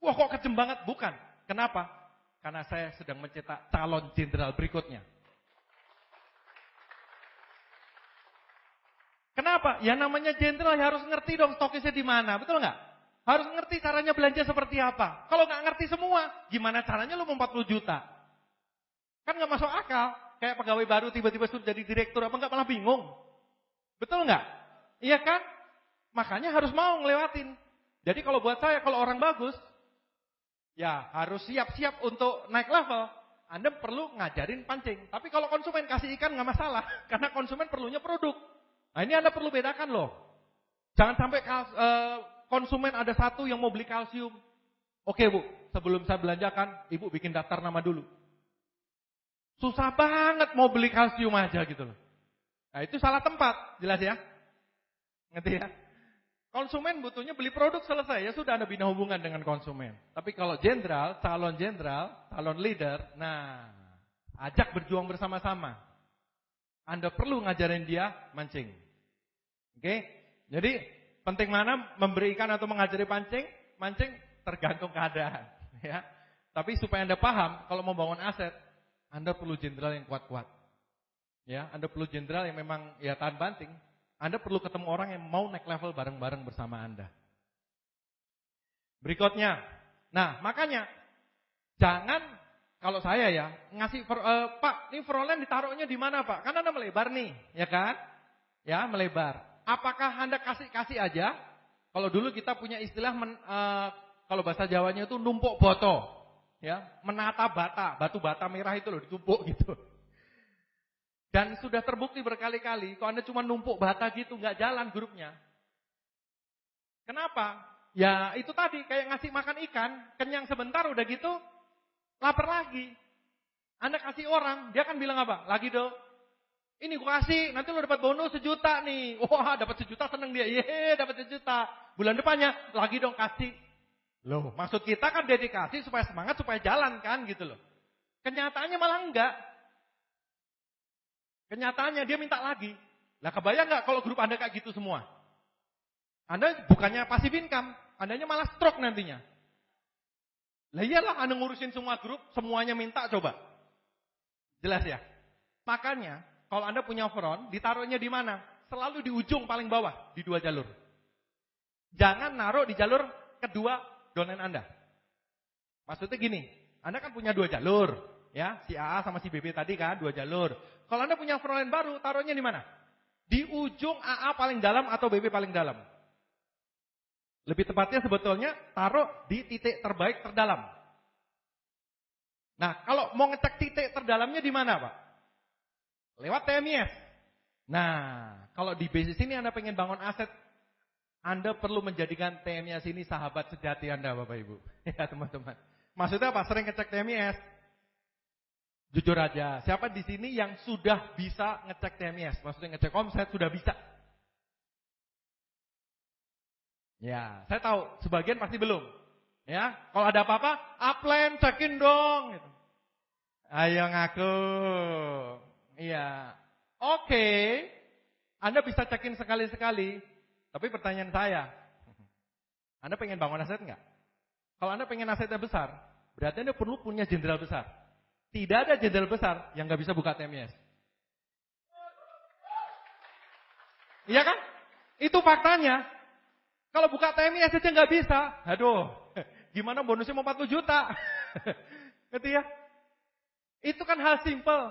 Wah kok kejem banget? Bukan. Kenapa? Karena saya sedang mencetak calon jenderal berikutnya. Kenapa? Ya namanya jenderal ya harus ngerti dong stokisnya di mana, betul nggak? Harus ngerti caranya belanja seperti apa. Kalau nggak ngerti semua, gimana caranya lu mau 40 juta? Kan nggak masuk akal. Kayak pegawai baru tiba-tiba sudah jadi direktur, apa nggak malah bingung? Betul nggak? Iya kan? Makanya harus mau ngelewatin. Jadi kalau buat saya, kalau orang bagus, ya harus siap-siap untuk naik level. Anda perlu ngajarin pancing. Tapi kalau konsumen kasih ikan nggak masalah, karena konsumen perlunya produk. Nah ini Anda perlu bedakan loh. Jangan sampai konsumen ada satu yang mau beli kalsium. Oke Bu, sebelum saya belanjakan, Ibu bikin daftar nama dulu. Susah banget mau beli kalsium aja gitu loh. Nah itu salah tempat, jelas ya? Ngerti ya? Konsumen butuhnya beli produk selesai, ya sudah Anda bina hubungan dengan konsumen. Tapi kalau jenderal, calon leader, nah ajak berjuang bersama-sama. Anda perlu ngajarin dia mancing. Oke? Jadi penting mana memberi ikan atau mengajari pancing? Mancing tergantung keadaan. Ya. Tapi supaya Anda paham, kalau mau bangun aset, Anda perlu jenderal yang kuat-kuat. Ya, Anda perlu jenderal yang memang ya tahan banting. Anda perlu ketemu orang yang mau naik level bareng-bareng bersama Anda. Berikutnya, nah makanya jangan kalau saya ya, ngasih, Pak, ini Frontline ditaruhnya di mana Pak? Kan Anda melebar nih, ya kan? Ya, melebar. Apakah Anda kasih aja? Kalau dulu kita punya istilah, kalau bahasa Jawanya itu numpuk boto. Ya, menata batu bata merah itu loh, ditumpuk gitu. Dan sudah terbukti berkali-kali, kalau Anda cuma numpuk bata gitu, nggak jalan grupnya. Kenapa? Ya itu tadi, kayak ngasih makan ikan, kenyang sebentar udah gitu, lapar lagi. Anda kasih orang, dia kan bilang apa? Lagi dong. Ini gua kasih, nanti lo dapat bonus 1 juta nih. Wah, dapat 1 juta seneng dia. Yeay, dapat 1 juta. Bulan depannya lagi dong kasih. Loh, maksud kita kan dedikasi supaya semangat, supaya jalan kan gitu loh. Kenyataannya malah enggak. Kenyataannya dia minta lagi. Lah kebayang enggak kalau grup Anda kayak gitu semua? Anda bukannya passive income, Andanya malah stroke nantinya. Lah iyalah Anda ngurusin semua grup, semuanya minta coba. Jelas ya? Makanya kalau Anda punya front, ditaruhnya di mana? Selalu di ujung paling bawah, di 2 jalur. Jangan naruh di jalur kedua downline Anda. Maksudnya gini, Anda kan punya 2 jalur, ya, si AA sama si BB tadi kan 2 jalur. Kalau Anda punya frontline baru, taruhnya di mana? Di ujung AA paling dalam atau BB paling dalam. Lebih tepatnya sebetulnya taruh di titik terbaik terdalam. Nah, kalau mau ngecek titik terdalamnya di mana, Pak? Lewat TMIS. Nah, kalau di basis ini Anda pengen bangun aset, Anda perlu menjadikan TMIS ini sahabat sejati Anda, Bapak Ibu. Ya, teman-teman. Maksudnya apa? Sering ngecek TMIS. Jujur aja, siapa di sini yang sudah bisa ngecek TMIS? Maksudnya ngecek omset sudah bisa? Ya, saya tahu sebagian pasti belum. Ya, kalau ada apa-apa, upline cekin dong. Gitu. Ayo ngaku. Iya, oke. Anda bisa cekin sekali-sekali. Tapi pertanyaan saya, Anda pengen bangun aset nggak? Kalau Anda pengen asetnya besar, berarti Anda perlu punya jenderal besar. Tidak ada jenderal besar yang nggak bisa buka TMIS. Iya kan? Itu faktanya. Kalau buka TMIS aja nggak bisa, aduh, gimana bonusnya mau 40 juta? Gitu ya? Itu kan hal simpel.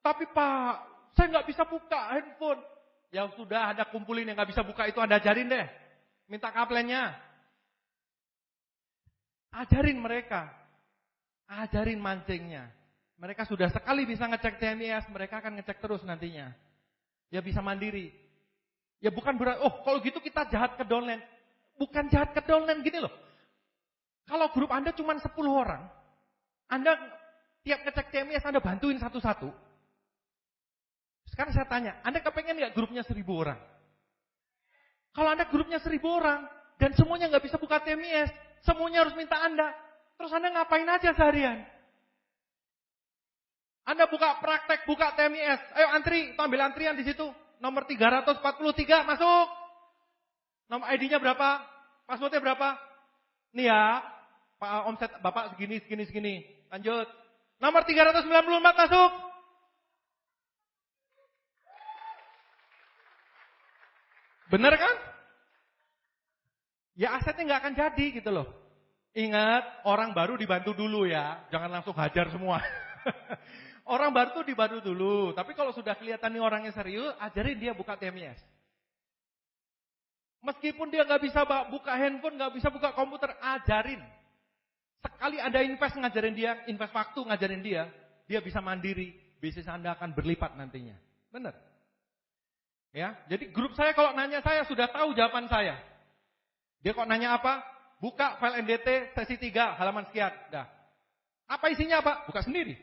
Tapi Pak, saya nggak bisa buka handphone. Ya sudah, ada kumpulin yang nggak bisa buka itu Anda ajarin deh. Minta kaplennya. Ajarin mereka. Ajarin mancingnya. Mereka sudah sekali bisa ngecek TMIS, mereka akan ngecek terus nantinya. Ya bisa mandiri. Ya bukan berarti, oh kalau gitu kita jahat ke downline. Bukan jahat ke downline, gini loh. Kalau grup Anda cuma 10 orang, Anda tiap ngecek TMIS Anda bantuin satu-satu. Sekarang saya tanya, Anda kepengen nggak grupnya 1000 orang? Kalau Anda grupnya 1000 orang, dan semuanya nggak bisa buka TMIS, semuanya harus minta Anda, terus Anda ngapain aja seharian? Anda buka praktek, buka TMIS, ayo antri, ambil antrian di situ, nomor 343, masuk. Nomor ID-nya berapa? Passwordnya berapa? Nih ya, Pak omset Bapak segini. Lanjut. Nomor 394 masuk. Bener kan? Ya asetnya nggak akan jadi gitu loh. Ingat, orang baru dibantu dulu ya. Jangan langsung hajar semua. Orang baru tuh dibantu dulu. Tapi kalau sudah kelihatan nih orangnya serius, ajarin dia buka TMIS. Meskipun dia nggak bisa buka handphone, nggak bisa buka komputer, ajarin. Sekali Anda invest ngajarin dia, invest waktu ngajarin dia bisa mandiri. Bisnis Anda akan berlipat nantinya. Benar? Ya, jadi grup saya kalau nanya saya sudah tahu jawaban saya. Dia kok nanya apa? Buka file NDT sesi 3 halaman sekian. Dah. Apa isinya Pak? Buka sendiri.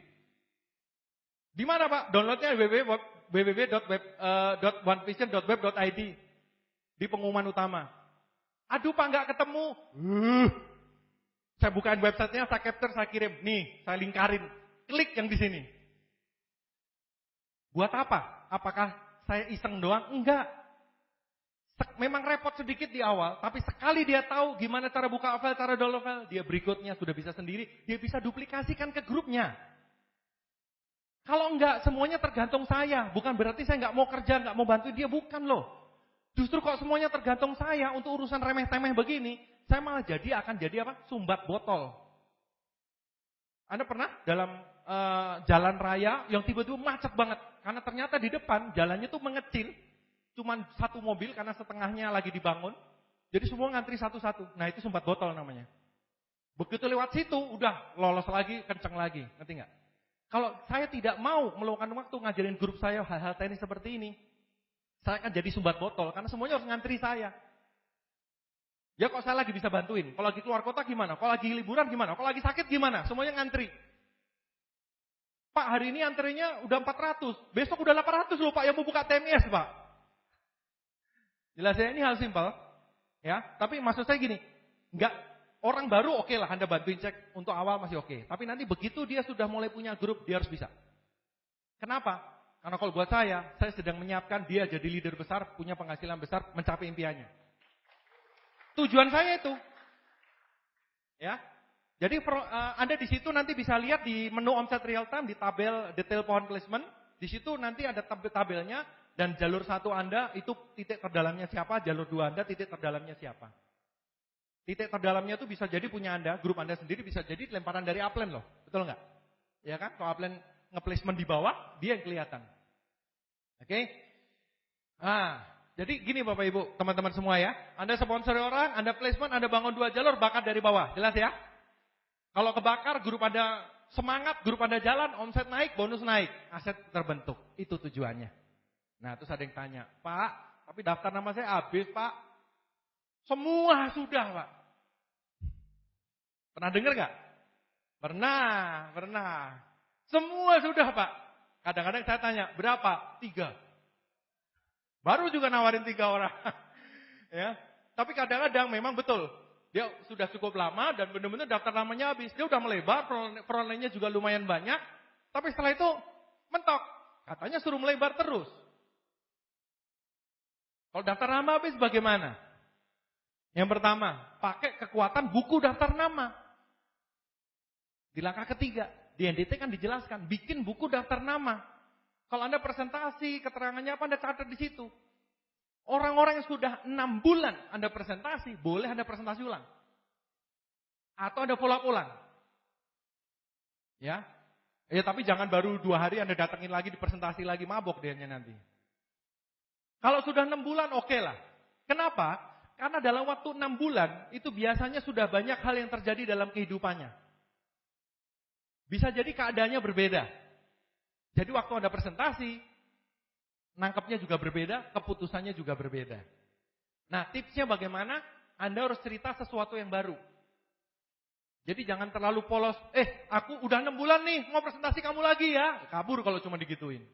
Di mana Pak? Downloadnya www.onevision.web.id. Di pengumuman utama. Aduh Pak nggak ketemu. Saya bukain websitenya, saya capture, saya kirim. Nih, saya lingkarin. Klik yang di sini. Buat apa? Apakah saya iseng doang? Enggak. Memang repot sedikit di awal, tapi sekali dia tahu gimana cara buka file, cara download file, dia berikutnya sudah bisa sendiri, dia bisa duplikasikan ke grupnya. Kalau enggak, semuanya tergantung saya. Bukan berarti saya enggak mau kerja, enggak mau bantu dia, bukan loh. Justru kalau semuanya tergantung saya untuk urusan remeh-temeh begini, saya malah akan jadi apa? Sumbat botol. Anda pernah dalam jalan raya yang tiba-tiba macet banget. Karena ternyata di depan jalannya tuh mengecil. Cuman satu mobil karena setengahnya lagi dibangun. Jadi semua ngantri satu-satu. Nah itu sumbat botol namanya. Begitu lewat situ udah lolos lagi, kenceng lagi. Ngerti nggak? Kalau saya tidak mau meluangkan waktu ngajarin grup saya hal-hal teknis seperti ini. Saya akan jadi sumbat botol. Karena semuanya harus ngantri saya. Ya kok saya lagi bisa bantuin. Kalau lagi keluar kota gimana? Kalau lagi liburan gimana? Kalau lagi sakit gimana? Semuanya ngantri. Pak, hari ini antrinya udah 400. Besok udah 800 loh Pak yang mau buka TMS Pak. Jelas ya, ini hal simpel. Ya, tapi maksud saya gini. Enggak, orang baru oke lah Anda bantuin cek. Untuk awal masih oke. Tapi nanti begitu dia sudah mulai punya grup, dia harus bisa. Kenapa? Karena kalau buat saya sedang menyiapkan dia jadi leader besar, punya penghasilan besar, mencapai impiannya. Tujuan saya itu. Ya. Jadi Anda di situ nanti bisa lihat di menu omset real time di tabel detail pohon placement. Di situ nanti ada tabelnya dan jalur 1 Anda itu titik terdalamnya siapa, jalur 2 Anda titik terdalamnya siapa. Titik terdalamnya itu bisa jadi punya Anda, grup Anda sendiri bisa jadi lemparan dari upline loh. Betul enggak? Ya kan? Kalau upline nge-placement di bawah, dia yang kelihatan. Oke? Nah, jadi gini Bapak Ibu, teman-teman semua ya. Anda sponsori orang, Anda placement, Anda bangun 2 jalur, bakat dari bawah. Jelas ya? Kalau kebakar, grup Anda semangat, grup Anda jalan, omset naik, bonus naik, aset terbentuk. Itu tujuannya. Nah, terus ada yang tanya, Pak, tapi daftar nama saya habis, Pak. Semua sudah, Pak. Pernah dengar nggak? Pernah. Semua sudah, Pak. Kadang-kadang saya tanya, berapa? 3. Baru juga nawarin 3 orang. Ya. Tapi kadang-kadang memang betul. Dia sudah cukup lama dan benar-benar daftar namanya habis. Dia udah melebar, perolehannya juga lumayan banyak. Tapi setelah itu mentok. Katanya suruh melebar terus. Kalau daftar nama habis bagaimana? Yang pertama, pakai kekuatan buku daftar nama. Di langkah ketiga, di NDT kan dijelaskan, bikin buku daftar nama. Kalau Anda presentasi, keterangannya apa Anda catat di situ. Orang-orang yang sudah 6 bulan Anda presentasi, boleh Anda presentasi ulang. Atau Anda follow up ulang. Ya. Tapi jangan baru 2 hari Anda datangin lagi, dipresentasi lagi, mabok dianya nanti. Kalau sudah 6 bulan, oke lah. Kenapa? Karena dalam waktu 6 bulan, itu biasanya sudah banyak hal yang terjadi dalam kehidupannya. Bisa jadi keadaannya berbeda. Jadi waktu Anda presentasi, nangkepnya juga berbeda, keputusannya juga berbeda. Nah, tipsnya bagaimana? Anda harus cerita sesuatu yang baru. Jadi jangan terlalu polos, aku udah 6 bulan nih, mau presentasi kamu lagi ya. Kabur kalau cuma digituin.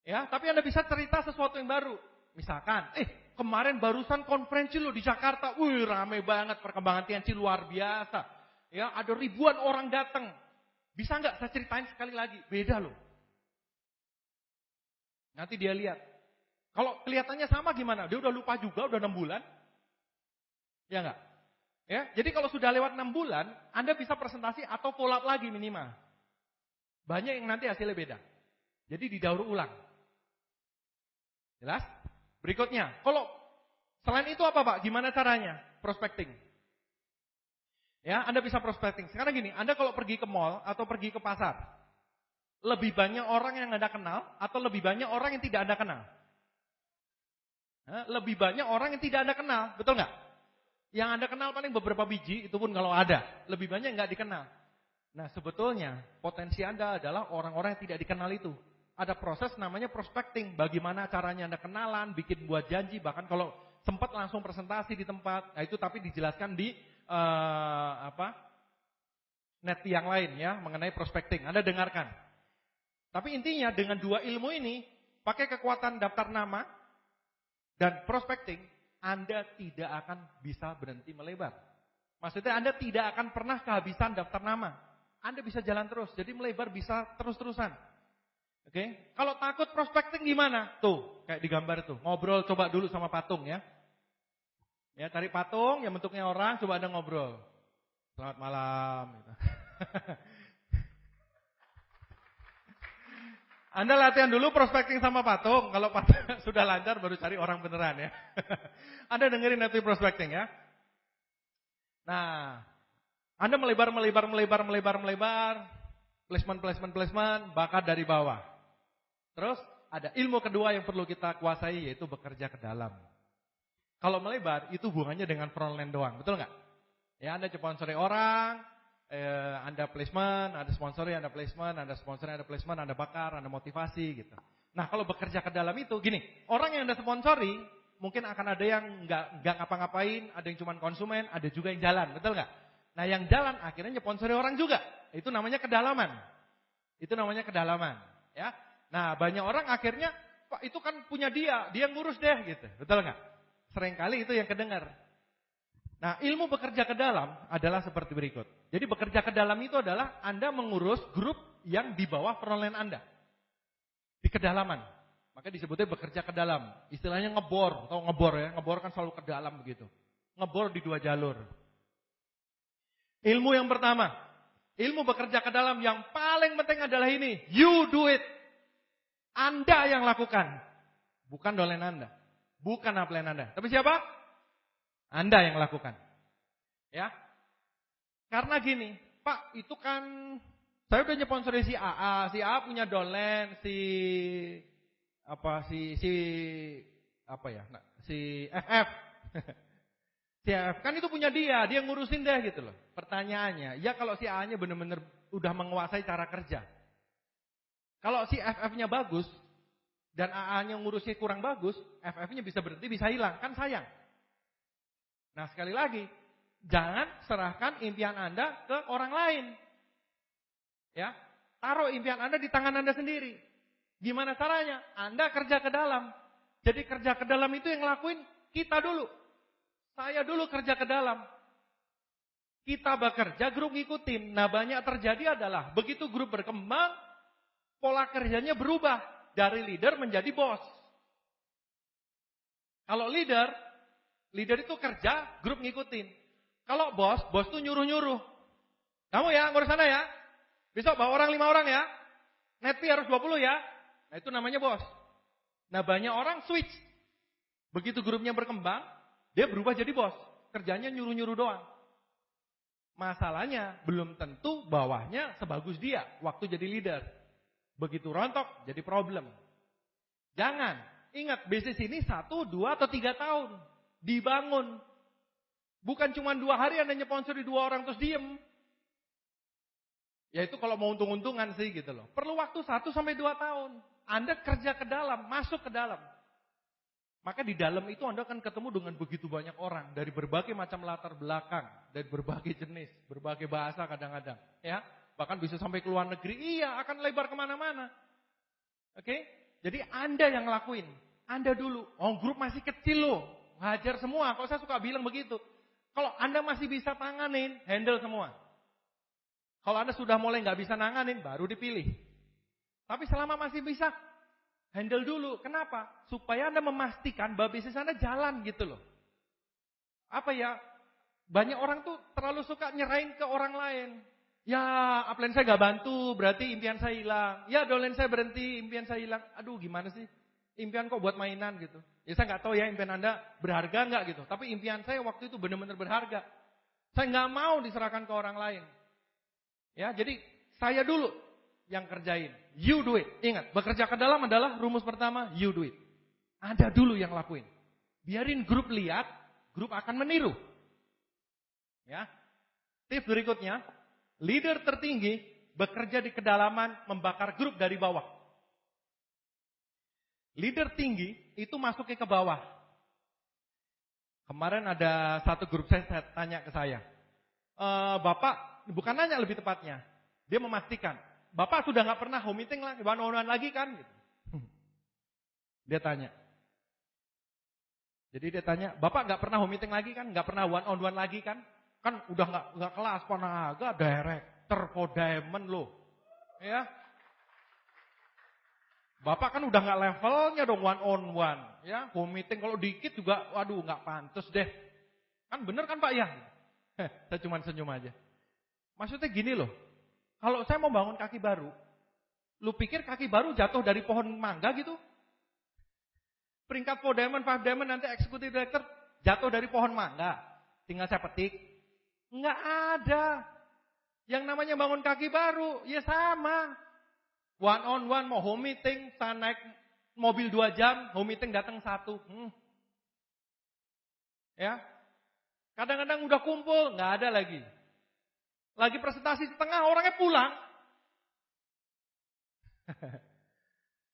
Ya, tapi Anda bisa cerita sesuatu yang baru. Misalkan, kemarin barusan konferensi lo di Jakarta, rame banget, perkembangan TNC luar biasa. Ya, ada ribuan orang datang. Bisa nggak saya ceritain sekali lagi? Beda loh. Nanti dia lihat. Kalau kelihatannya sama gimana? Dia udah lupa juga, udah 6 bulan. Ya enggak? Ya, jadi kalau sudah lewat 6 bulan, Anda bisa presentasi atau follow up lagi minimal. Banyak yang nanti hasilnya beda. Jadi didaur ulang. Jelas? Berikutnya, kalau selain itu apa Pak? Gimana caranya? Prospecting. Ya, Anda bisa prospecting. Sekarang gini, Anda kalau pergi ke mall atau pergi ke pasar, lebih banyak orang yang Anda kenal atau lebih banyak orang yang tidak Anda kenal? Lebih banyak orang yang tidak Anda kenal, betul nggak? Yang Anda kenal paling beberapa biji, itu pun kalau ada. Lebih banyak nggak dikenal. Nah, sebetulnya potensi Anda adalah orang-orang yang tidak dikenal itu. Ada proses namanya prospecting. Bagaimana caranya Anda kenalan, bikin buat janji, bahkan kalau sempat langsung presentasi di tempat. Nah, itu tapi dijelaskan di net yang lain ya, mengenai prospecting. Anda dengarkan. Tapi intinya dengan 2 ilmu ini, pakai kekuatan daftar nama dan prospecting, Anda tidak akan bisa berhenti melebar. Maksudnya Anda tidak akan pernah kehabisan daftar nama. Anda bisa jalan terus, jadi melebar bisa terus-terusan. Oke? Kalau takut prospecting gimana? Tuh, kayak di gambar tuh. Ngobrol coba dulu sama patung ya. Ya, cari patung yang bentuknya orang, coba Anda ngobrol. Selamat malam gitu. Anda latihan dulu prospecting sama patung. Kalau patung sudah lancar baru cari orang beneran ya. Anda dengerin nanti prospecting ya. Nah, Anda melebar, placement, bakat dari bawah. Terus ada ilmu kedua yang perlu kita kuasai, yaitu bekerja ke dalam. Kalau melebar, itu hubungannya dengan frontline doang, betul nggak? Ya, Anda sponsori orang, Anda placement, Anda sponsori, Anda placement, Anda sponsori, Anda placement, Anda bakar, Anda motivasi gitu. Nah, kalau bekerja ke dalam itu, gini, orang yang Anda sponsori, mungkin akan ada yang nggak ngapa-ngapain, ada yang cuma konsumen, ada juga yang jalan, betul nggak? Nah, yang jalan akhirnya sponsori orang juga. Itu namanya kedalaman. Ya. Nah, banyak orang akhirnya, Pak itu kan punya dia ngurus deh gitu, betul nggak? Seringkali itu yang kedengar. Nah, ilmu bekerja ke dalam adalah seperti berikut. Jadi bekerja ke dalam itu adalah Anda mengurus grup yang di bawah frontline Anda. Di kedalaman. Maka disebutnya bekerja ke dalam. Istilahnya ngebor. Tahu ngebor ya? Ngebor kan selalu ke dalam begitu. Ngebor di 2 jalur. Ilmu yang pertama. Ilmu bekerja ke dalam yang paling penting adalah ini. You do it. Anda yang lakukan. Bukan dolen Anda. Bukan upline Anda. Tapi siapa? Anda yang lakukan. Ya. Karena gini, Pak, itu kan saya udah nyponsori si AA punya dolen, si FF. Si FF kan itu punya dia ngurusin deh gitu loh. Pertanyaannya, ya kalau si AA-nya benar-benar udah menguasai cara kerja. Kalau si FF-nya bagus dan AA-nya ngurusnya kurang bagus, FF-nya bisa berhenti, bisa hilang, kan sayang. Nah, sekali lagi, jangan serahkan impian Anda ke orang lain. Ya, taruh impian Anda di tangan Anda sendiri. Gimana caranya? Anda kerja ke dalam. Jadi kerja ke dalam itu yang ngelakuin kita dulu. Saya dulu kerja ke dalam. Kita bekerja, grup ngikutin. Nah, banyak terjadi adalah begitu grup berkembang, pola kerjanya berubah dari leader menjadi bos. Kalau leader itu kerja, grup ngikutin. Kalau bos tuh nyuruh-nyuruh. Kamu ya, ngurus sana ya. Besok bawa 5 orang ya. Net fee harus 20 ya. Nah, itu namanya bos. Nah, banyak orang switch. Begitu grupnya berkembang, dia berubah jadi bos. Kerjanya nyuruh-nyuruh doang. Masalahnya, belum tentu bawahnya sebagus dia waktu jadi leader. Begitu rontok, jadi problem. Jangan. Ingat, bisnis ini 1, 2, atau 3 tahun. Dibangun. Bukan cuma 2 hari Anda nyponsori 2 orang terus diem. Ya itu kalau mau untung-untungan sih gitu loh. Perlu waktu 1 sampai 2 tahun. Anda kerja ke dalam, masuk ke dalam. Maka di dalam itu Anda akan ketemu dengan begitu banyak orang. Dari berbagai macam latar belakang. Dari berbagai jenis, berbagai bahasa kadang-kadang. Ya, bahkan bisa sampai ke luar negeri. Iya, akan lebar kemana-mana. Oke? Jadi Anda yang ngelakuin. Anda dulu. Oh, grup masih kecil loh. Hajar semua. Kalau saya suka bilang begitu. Kalau Anda masih bisa tanganin, handle semua. Kalau Anda sudah mulai nggak bisa nanganin, baru dipilih. Tapi selama masih bisa, handle dulu. Kenapa? Supaya Anda memastikan bahwa bisnis Anda jalan gitu loh. Apa ya? Banyak orang tuh terlalu suka nyerahin ke orang lain. Ya, upline saya nggak bantu, berarti impian saya hilang. Ya, downline saya berhenti, impian saya hilang. Aduh, gimana sih? Impian kok buat mainan gitu. Ya, saya nggak tahu ya impian Anda berharga nggak gitu. Tapi impian saya waktu itu benar-benar berharga. Saya nggak mau diserahkan ke orang lain. Ya, jadi saya dulu yang kerjain. You do it. Ingat, bekerja ke dalam adalah rumus pertama, you do it. Anda dulu yang lakuin. Biarin grup lihat, grup akan meniru. Ya. Tips berikutnya, leader tertinggi bekerja di kedalaman membakar grup dari bawah. Leader tinggi itu masuknya ke bawah. Kemarin ada satu grup saya tanya ke saya. Bapak, bukan nanya lebih tepatnya. Dia memastikan, Bapak sudah gak pernah home meeting lagi, one-on-one lagi kan? Gitu. Dia tanya. Jadi dia tanya, Bapak gak pernah home meeting lagi kan? Gak pernah one-on-one lagi kan? Kan udah gak kelas, panaga, director, diamond loh. Ya. Bapak kan udah gak levelnya dong one-on-one. Ya, home meeting kalau dikit juga, waduh gak pantas deh. Kan bener kan Pak ya? Saya cuma senyum aja. Maksudnya gini loh, kalau saya mau bangun kaki baru, lu pikir kaki baru jatuh dari pohon mangga gitu? Peringkat 4 diamond, 5 diamond, nanti executive director jatuh dari pohon mangga. Tinggal saya petik. Enggak ada. Yang namanya bangun kaki baru, ya sama. One on one, mau home meeting, saya naik mobil 2 jam, home meeting datang 1. Ya, kadang-kadang udah kumpul, nggak ada lagi. Lagi presentasi setengah, orangnya pulang.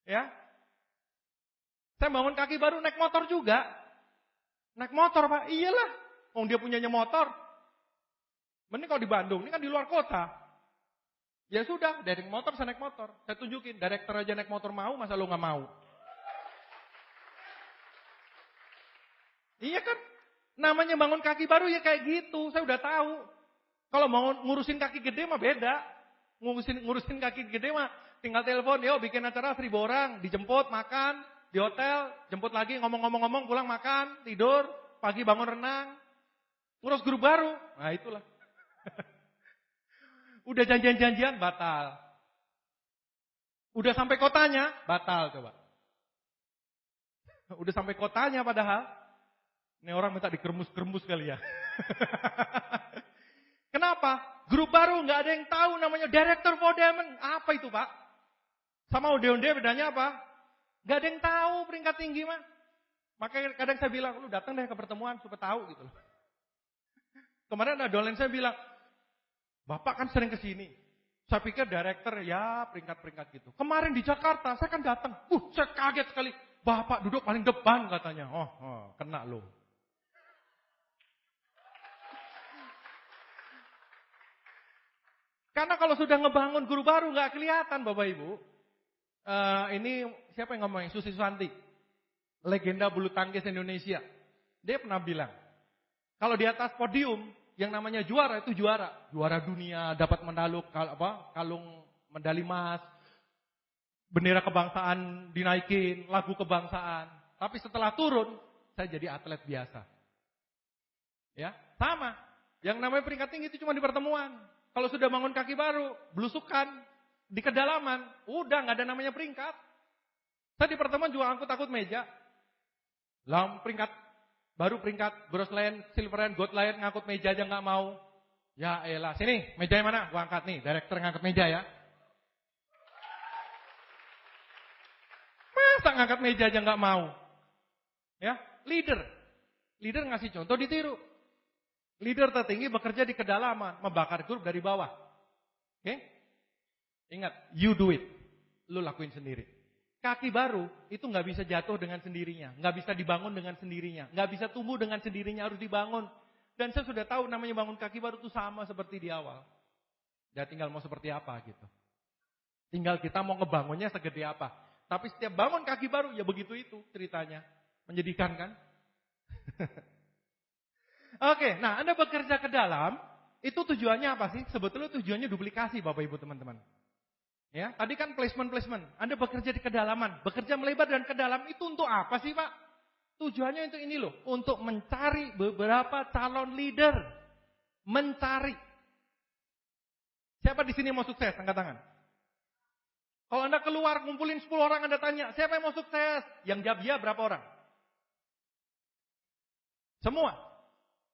Ya, saya bangun kaki baru naik motor juga. Naik motor Pak, iyalah. Dia punyanya motor. Mending kalau di Bandung, ini kan di luar kota. Ya sudah, dari motor saya naik motor. Saya tunjukin, direktur aja naik motor mau, masa lo nggak mau? Iya kan? Namanya bangun kaki baru ya kayak gitu, saya udah tahu. Kalau mau ngurusin kaki gede mah beda. Ngurusin kaki gede mah tinggal telepon, yo bikin acara 1.000 orang, dijemput, makan, di hotel, jemput lagi, ngomong-ngomong, pulang makan, tidur, pagi bangun renang. Ngurus grup baru, nah itulah. Udah janjian-janjian, batal. Udah sampai kotanya, batal coba. Udah sampai kotanya padahal. Ini orang minta dikremus-kremus kali ya. Kenapa? Grup baru nggak ada yang tahu namanya Director for Diamond. Apa itu Pak? Sama onde-onde bedanya apa? Nggak ada yang tahu peringkat tinggi mah. Makanya kadang saya bilang, lu datang deh ke pertemuan supaya tahu gitu loh. Kemarin ada dolen saya bilang, Bapak kan sering kesini. Saya pikir director ya peringkat-peringkat gitu. Kemarin di Jakarta saya kan datang. Saya kaget sekali. Bapak duduk paling depan katanya. Kena loh. Karena kalau sudah ngebangun guru baru nggak kelihatan Bapak Ibu. Ini siapa yang ngomongin? Susi Susanti. Legenda bulu tangkis Indonesia. Dia pernah bilang, kalau di atas podium yang namanya juara itu juara. Juara dunia, dapat kalung medali emas, bendera kebangsaan dinaikin, lagu kebangsaan. Tapi setelah turun, saya jadi atlet biasa. Ya, sama. Yang namanya peringkat tinggi itu cuma di pertemuan. Kalau sudah bangun kaki baru, belusukan, di kedalaman, udah nggak ada namanya peringkat. Saya di pertemuan juga angkut meja. Peringkat baru peringkat bronze lion, silver lion, gold lion, ngangkut meja aja nggak mau. Ya elah, sini mejanya mana? Gua angkat nih, direktur ngangkat meja ya. Masa ngangkat meja aja nggak mau? Ya, leader ngasih contoh ditiru. Leader tertinggi bekerja di kedalaman, membakar grup dari bawah. Oke? Ingat, you do it. Lu lakuin sendiri. Kaki baru itu nggak bisa jatuh dengan sendirinya, nggak bisa dibangun dengan sendirinya, nggak bisa tumbuh dengan sendirinya, harus dibangun. Dan saya sudah tahu namanya bangun kaki baru itu sama seperti di awal. Ya tinggal mau seperti apa gitu. Tinggal kita mau ngebangunnya segede apa. Tapi setiap bangun kaki baru ya begitu itu ceritanya. Menyedihkan kan? Oke, nah Anda bekerja ke dalam, itu tujuannya apa sih? Sebetulnya tujuannya duplikasi Bapak Ibu teman-teman. Ya, tadi kan placement. Anda bekerja di kedalaman, bekerja melebar dan ke dalam itu untuk apa sih Pak? Tujuannya untuk ini loh, untuk mencari beberapa calon leader. Mencari. Siapa di sini mau sukses? Angkat tangan. Kalau Anda keluar ngumpulin 10 orang Anda tanya, siapa yang mau sukses? Yang jawab ya berapa orang? Semua.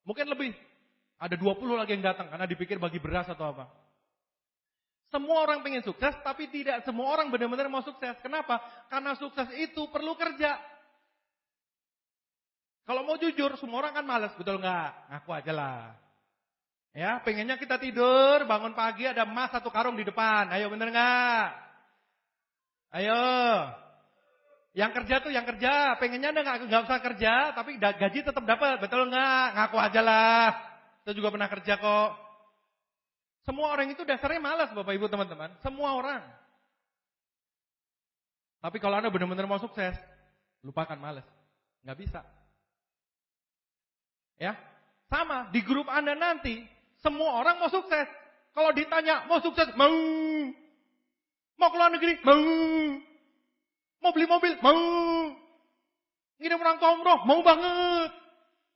Mungkin lebih. Ada 20 lagi yang datang karena dipikir bagi beras atau apa. Semua orang pengen sukses, tapi tidak semua orang benar-benar mau sukses. Kenapa? Karena sukses itu perlu kerja. Kalau mau jujur, semua orang kan malas, betul nggak? Ngaku aja lah. Ya, pengennya kita tidur, bangun pagi ada emas 1 karung di depan. Ayo, bener nggak? Ayo. Yang kerja tuh yang kerja, pengennya Anda nggak usah kerja, tapi gaji tetap dapat, betul nggak? Ngaku aja lah. Saya juga pernah kerja kok. Semua orang itu dasarnya malas Bapak Ibu teman-teman. Semua orang. Tapi kalau Anda benar-benar mau sukses, lupakan malas. Nggak bisa. Ya, sama di grup Anda nanti, semua orang mau sukses. Kalau ditanya mau sukses, mau keluar negeri, mau beli mobil, ngirim orang ke umroh, mau banget.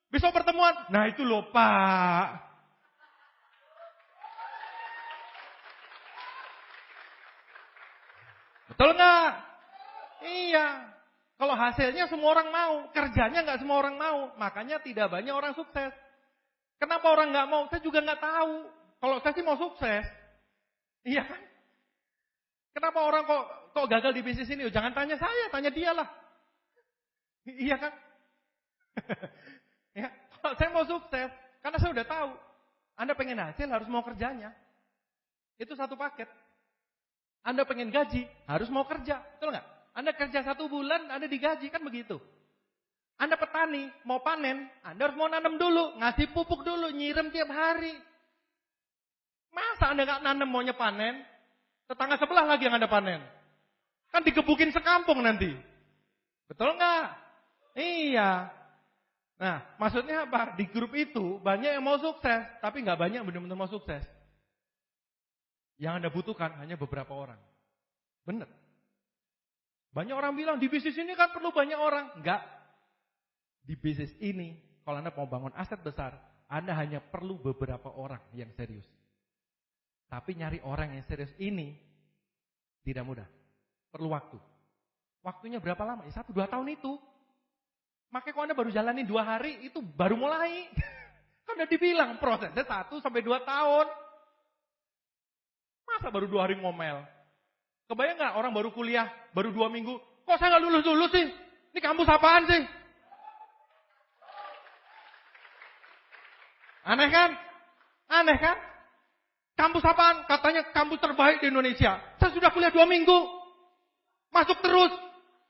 Besok pertemuan, nah itu loh Pak. Betul nggak? Iya. Kalau hasilnya semua orang mau, kerjanya nggak semua orang mau, makanya tidak banyak orang sukses. Kenapa orang nggak mau? Saya juga nggak tahu. Kalau saya sih mau sukses. Iya kan? Kenapa orang kok gagal di bisnis ini? Jangan tanya saya, tanya dia lah. Iya kan? Ya, kalau saya mau sukses, karena saya udah tahu. Anda pengen hasil harus mau kerjanya. Itu satu paket. Anda pengen gaji, harus mau kerja. Betul nggak? Anda kerja 1 bulan, Anda digaji, kan begitu. Anda petani, mau panen, Anda harus mau nanam dulu, ngasih pupuk dulu, nyiram tiap hari. Masa Anda nggak nanam maunya panen? Tetangga sebelah lagi yang Anda panen. Kan digebukin sekampung nanti. Betul nggak? Iya. Nah, maksudnya apa? Di grup itu banyak yang mau sukses, tapi nggak banyak yang benar-benar mau sukses. Yang Anda butuhkan hanya beberapa orang. Benar. Banyak orang bilang di bisnis ini kan perlu banyak orang. Enggak. Di bisnis ini, kalau Anda mau bangun aset besar, Anda hanya perlu beberapa orang yang serius. Tapi nyari orang yang serius ini tidak mudah. Perlu waktu. Waktunya berapa lama? Ya 1-2 tahun itu. Makanya kalau Anda baru jalanin 2 hari, itu baru mulai. Kan udah dibilang prosesnya 1-2 tahun. Masa baru 2 hari ngomel? Kebayang nggak orang baru kuliah, baru 2 minggu, kok saya nggak lulus-lulus sih? Ini kampus apaan sih? Aneh kan? Aneh kan? Kampus apaan? Katanya kampus terbaik di Indonesia. Saya sudah kuliah 2 minggu. Masuk terus.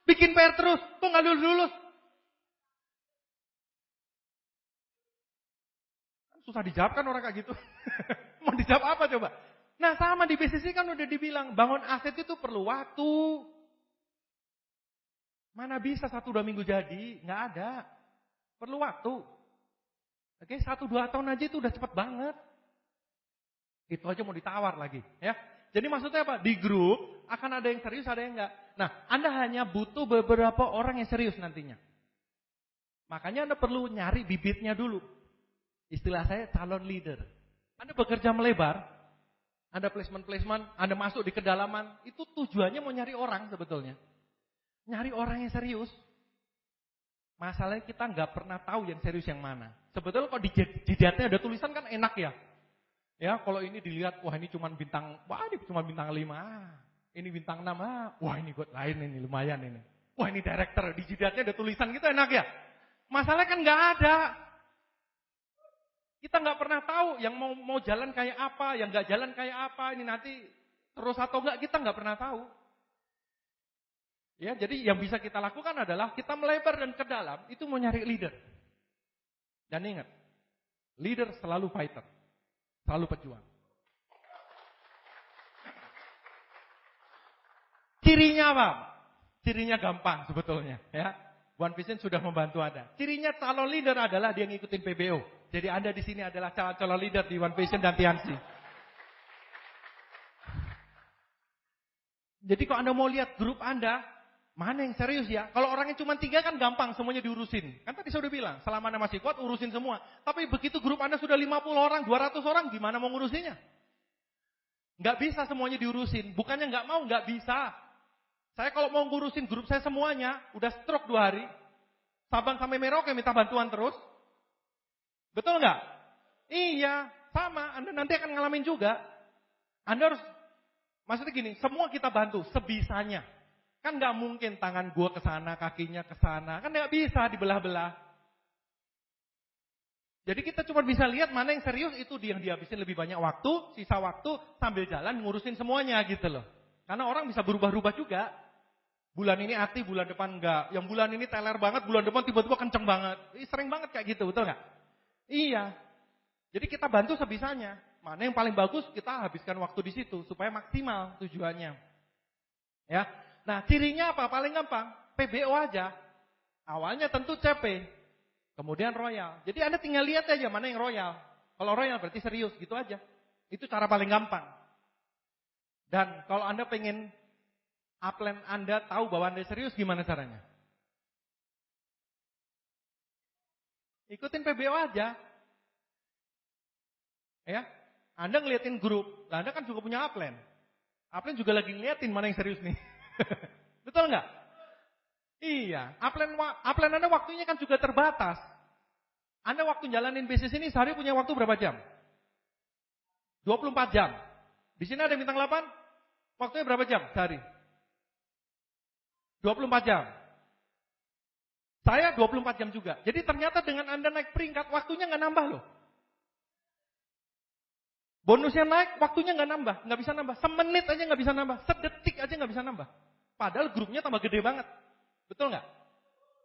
Bikin PR terus. Kok nggak lulus-lulus? Susah dijawab kan orang kayak gitu. Mau dijawab apa coba? Nah sama di bisnis ini kan udah dibilang. Bangun aset itu perlu waktu. Mana bisa 1-2 minggu jadi? Nggak ada. Perlu waktu. Oke, 1-2 tahun aja itu udah cepet banget. Itu aja mau ditawar lagi, ya. Jadi maksudnya apa? Di grup akan ada yang serius, ada yang enggak. Nah, Anda hanya butuh beberapa orang yang serius nantinya. Makanya Anda perlu nyari bibitnya dulu. Istilah saya calon leader. Anda bekerja melebar, Anda placement, Anda masuk di kedalaman, itu tujuannya mau nyari orang sebetulnya. Nyari orang yang serius. Masalahnya kita nggak pernah tahu yang serius yang mana. Sebetulnya kalau di jidatnya ada tulisan kan enak ya. Ya kalau ini dilihat, wah ini cuma bintang 5. Ini bintang 6, wah ini buat lain ini lumayan ini. Wah ini director, di jidatnya ada tulisan gitu enak ya. Masalahnya kan nggak ada. Kita nggak pernah tahu yang mau jalan kayak apa, yang nggak jalan kayak apa. Ini nanti terus atau nggak kita nggak pernah tahu. Ya, jadi yang bisa kita lakukan adalah kita melebar dan ke dalam, itu mau nyari leader. Dan ingat, leader selalu fighter, selalu pejuang. Cirinya apa? Cirinya gampang sebetulnya. Ya, One Vision sudah membantu Anda. Cirinya calon leader adalah dia ngikutin PBO. Jadi Anda di sini adalah calon leader di One Vision dan Tiansi. Jadi kalau Anda mau lihat grup Anda, mana yang serius ya? Kalau orangnya cuma 3 kan gampang, semuanya diurusin. Kan tadi saya udah bilang, selama Anda masih kuat, urusin semua. Tapi begitu grup Anda sudah 50 orang, 200 orang, gimana mau ngurusinnya? Nggak bisa semuanya diurusin. Bukannya nggak mau, nggak bisa. Saya kalau mau ngurusin grup saya semuanya, udah stroke 2 hari. Sabang sampai Merauke minta bantuan terus. Betul nggak? Iya, sama. Anda nanti akan ngalamin juga. Anda harus, maksudnya gini, semua kita bantu sebisanya. Kan nggak mungkin tangan gua ke sana, kakinya ke sana. Kan nggak bisa dibelah-belah. Jadi kita cuma bisa lihat mana yang serius itu yang dihabisin lebih banyak waktu, sisa waktu sambil jalan ngurusin semuanya gitu loh. Karena orang bisa berubah-ubah juga. Bulan ini aktif, bulan depan enggak. Yang bulan ini teler banget, bulan depan tiba-tiba kenceng banget. Sering banget kayak gitu, betul nggak? Iya. Jadi kita bantu sebisanya. Mana yang paling bagus kita habiskan waktu di situ supaya maksimal tujuannya. Ya. Nah, cirinya apa? Paling gampang, PBO aja. Awalnya tentu CP, kemudian royal. Jadi Anda tinggal lihat aja mana yang royal. Kalau royal berarti serius, gitu aja. Itu cara paling gampang. Dan kalau Anda pengen upline Anda tahu bahwa Anda serius, gimana caranya? Ikutin PBO aja. Ya, Anda ngeliatin grup, Anda kan juga punya upline. Upline juga lagi ngeliatin mana yang serius nih. Betul nggak? Iya, upline Anda waktunya kan juga terbatas. Anda waktu jalanin bisnis ini sehari punya waktu berapa jam? 24 jam. Di sini ada yang bintang 8, waktunya berapa jam sehari? 24 jam. Saya 24 jam juga. Jadi ternyata dengan Anda naik peringkat, waktunya nggak nambah loh. Bonusnya naik, waktunya nggak bisa nambah. Semenit aja nggak bisa nambah, sedetik aja nggak bisa nambah. Padahal grupnya tambah gede banget. Betul nggak?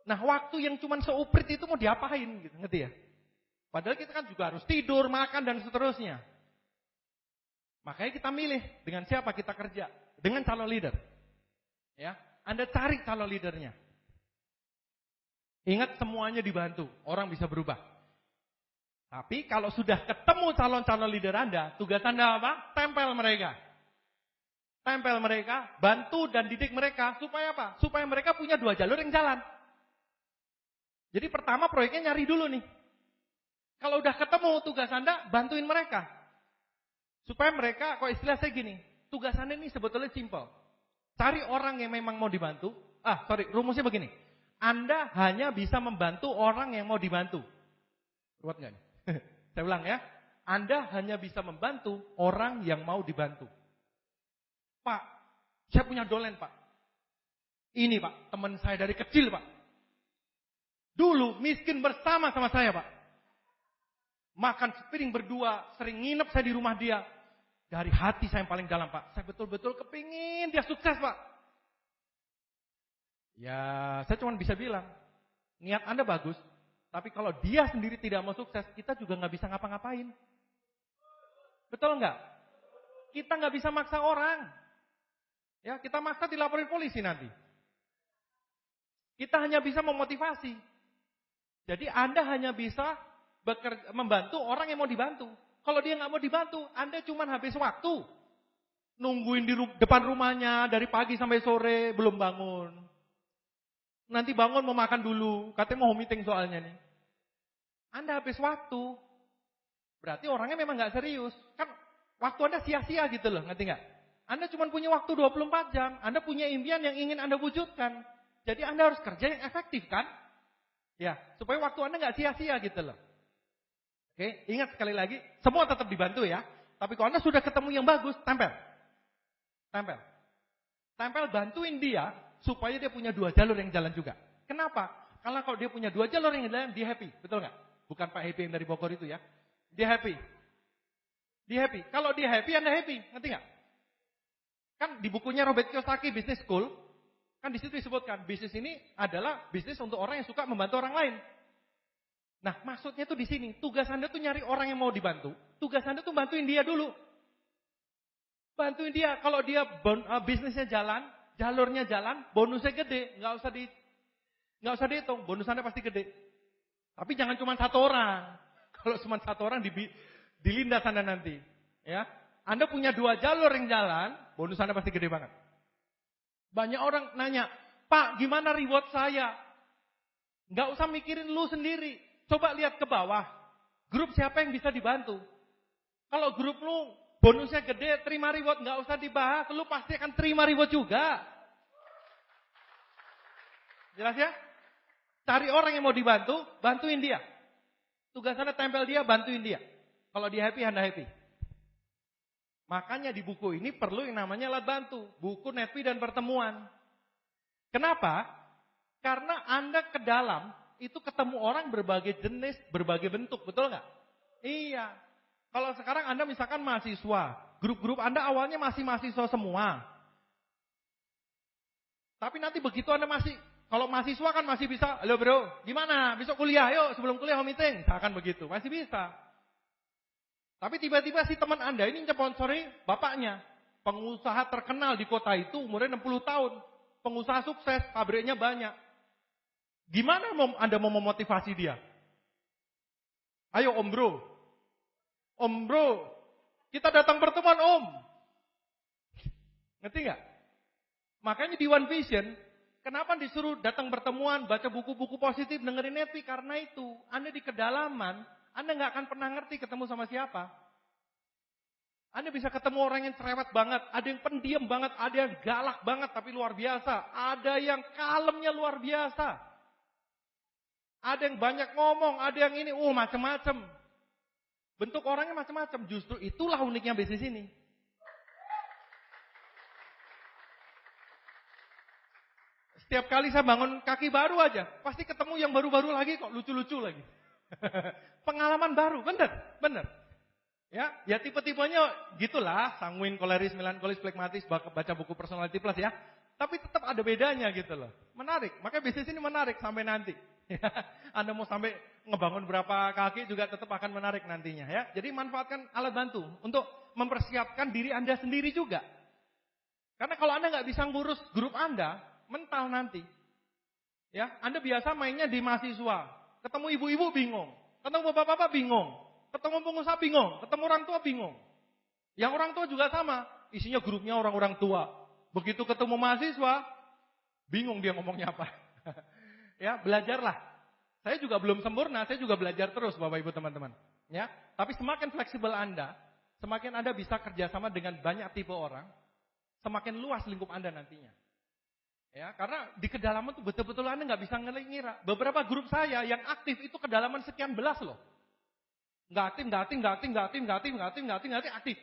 Nah, waktu yang cuma seuprit itu mau diapain gitu, ngerti ya? Padahal kita kan juga harus tidur, makan dan seterusnya. Makanya kita milih dengan siapa kita kerja, dengan calon leader. Ya, Anda cari calon leadernya. Ingat semuanya dibantu, orang bisa berubah. Tapi kalau sudah ketemu calon-calon leader Anda, tugas Anda apa? Tempel mereka. Tempel mereka, bantu dan didik mereka, supaya apa? Supaya mereka punya 2 jalur yang jalan. Jadi pertama proyeknya nyari dulu nih. Kalau udah ketemu tugas Anda, bantuin mereka. Supaya mereka, kok istilah saya gini, tugas Anda ini sebetulnya simple. Cari orang yang memang mau dibantu. Rumusnya begini. Anda hanya bisa membantu orang yang mau dibantu. Ruwet nggak nih? Saya ulang ya. Anda hanya bisa membantu orang yang mau dibantu. Pak, saya punya dolen Pak. Ini Pak, teman saya dari kecil Pak. Dulu miskin bersama sama saya Pak. Makan sepiring berdua, sering nginep saya di rumah dia. Dari hati saya yang paling dalam Pak. Saya betul-betul kepingin dia sukses Pak. Ya, saya cuma bisa bilang, niat Anda bagus. Tapi kalau dia sendiri tidak mau sukses, kita juga nggak bisa ngapa-ngapain. Betul nggak? Kita nggak bisa maksa orang. Ya, kita maksa dilaporin polisi nanti. Kita hanya bisa memotivasi. Jadi Anda hanya bisa membantu orang yang mau dibantu. Kalau dia nggak mau dibantu, Anda cuma habis waktu. Nungguin di depan rumahnya dari pagi sampai sore, belum bangun. Nanti bangun mau makan dulu, katanya mau meeting soalnya nih. Anda habis waktu. Berarti orangnya memang nggak serius. Kan waktu Anda sia-sia gitu loh, ngerti nggak? Anda cuma punya waktu 24 jam. Anda punya impian yang ingin Anda wujudkan. Jadi Anda harus kerja yang efektif kan? Ya, supaya waktu Anda nggak sia-sia gitu loh. Oke, ingat sekali lagi, semua tetap dibantu ya. Tapi kalau Anda sudah ketemu yang bagus, tempel. Tempel. Tempel bantuin dia, supaya dia punya 2 jalur yang jalan juga. Kenapa? Karena kalau dia punya 2 jalur yang jalan, dia happy. Betul nggak? Bukan Pak Happy yang dari Bogor itu ya. Dia happy. Dia happy. Kalau dia happy, Anda happy. Ngerti nggak? Kan di bukunya Robert Kiyosaki, Business School, kan di situ disebutkan, bisnis ini adalah bisnis untuk orang yang suka membantu orang lain. Nah, maksudnya tuh di sini, tugas Anda tuh nyari orang yang mau dibantu. Tugas Anda tuh bantuin dia dulu. Bantuin dia. Kalau dia bisnisnya jalan, jalurnya jalan, bonusnya gede, nggak usah dihitung, bonus Anda pasti gede. Tapi jangan cuma 1 orang. Kalau cuma 1 orang dilindas Anda nanti, ya. Anda punya 2 jalur yang jalan, bonus Anda pasti gede banget. Banyak orang nanya, Pak, gimana reward saya? Nggak usah mikirin lu sendiri. Coba lihat ke bawah. Grup siapa yang bisa dibantu? Kalau grup lu bonusnya gede, terima reward, nggak usah dibahas, lu pasti akan terima reward juga. Jelas ya? Cari orang yang mau dibantu, bantuin dia. Tugas Anda tempel dia, bantuin dia. Kalau dia happy, Anda happy. Makanya di buku ini perlu yang namanya alat bantu. Buku Netpi dan Pertemuan. Kenapa? Karena Anda ke dalam, itu ketemu orang berbagai jenis, berbagai bentuk. Betul nggak? Iya. Kalau sekarang Anda misalkan mahasiswa, grup-grup Anda awalnya masih mahasiswa semua. Tapi nanti begitu Anda kalau mahasiswa kan masih bisa, halo bro, gimana? Besok kuliah, yuk sebelum kuliah mau meeting. Misalkan begitu, masih bisa. Tapi tiba-tiba si teman Anda ini nyponsori bapaknya. Pengusaha terkenal di kota itu, umurnya 60 tahun. Pengusaha sukses, pabriknya banyak. Gimana Anda mau memotivasi dia? Ayo om bro. Om bro, kita datang pertemuan om. Ngerti nggak? Makanya di One Vision, kenapa disuruh datang pertemuan, baca buku-buku positif, dengerin Netpi? Karena itu, Anda di kedalaman, Anda nggak akan pernah ngerti ketemu sama siapa. Anda bisa ketemu orang yang cerewet banget, ada yang pendiam banget, ada yang galak banget tapi luar biasa, ada yang kalemnya luar biasa. Ada yang banyak ngomong, ada yang ini, macam-macam. Bentuk orangnya macam-macam. Justru itulah uniknya bisnis ini. Setiap kali saya bangun kaki baru aja, pasti ketemu yang baru-baru lagi kok, lucu-lucu lagi. Pengalaman baru, bener. Ya tipe-tipenya gitulah, sanguin, koleris, melankolis, flekmatis, baca buku personality plus ya. Tapi tetap ada bedanya gitu loh. Menarik, makanya bisnis ini menarik sampai nanti. Anda mau sampai ngebangun berapa kaki juga tetap akan menarik nantinya ya. Jadi manfaatkan alat bantu untuk mempersiapkan diri Anda sendiri juga. Karena kalau Anda nggak bisa ngurus grup Anda, mental nanti. Ya, Anda biasa mainnya di mahasiswa, ketemu ibu-ibu bingung, ketemu bapak-bapak bingung, ketemu pengusaha bingung, ketemu orang tua bingung. Yang orang tua juga sama, isinya grupnya orang-orang tua. Begitu ketemu mahasiswa, bingung dia ngomongnya apa. Ya, belajarlah. Saya juga belum sempurna, saya juga belajar terus Bapak Ibu teman-teman. Ya, tapi semakin fleksibel Anda, semakin Anda bisa kerjasama dengan banyak tipe orang, semakin luas lingkup Anda nantinya. Ya, karena di kedalaman tuh betul-betul Anda nggak bisa ngira. Beberapa grup saya yang aktif itu kedalaman sekian belas loh. Nggak aktif, aktif.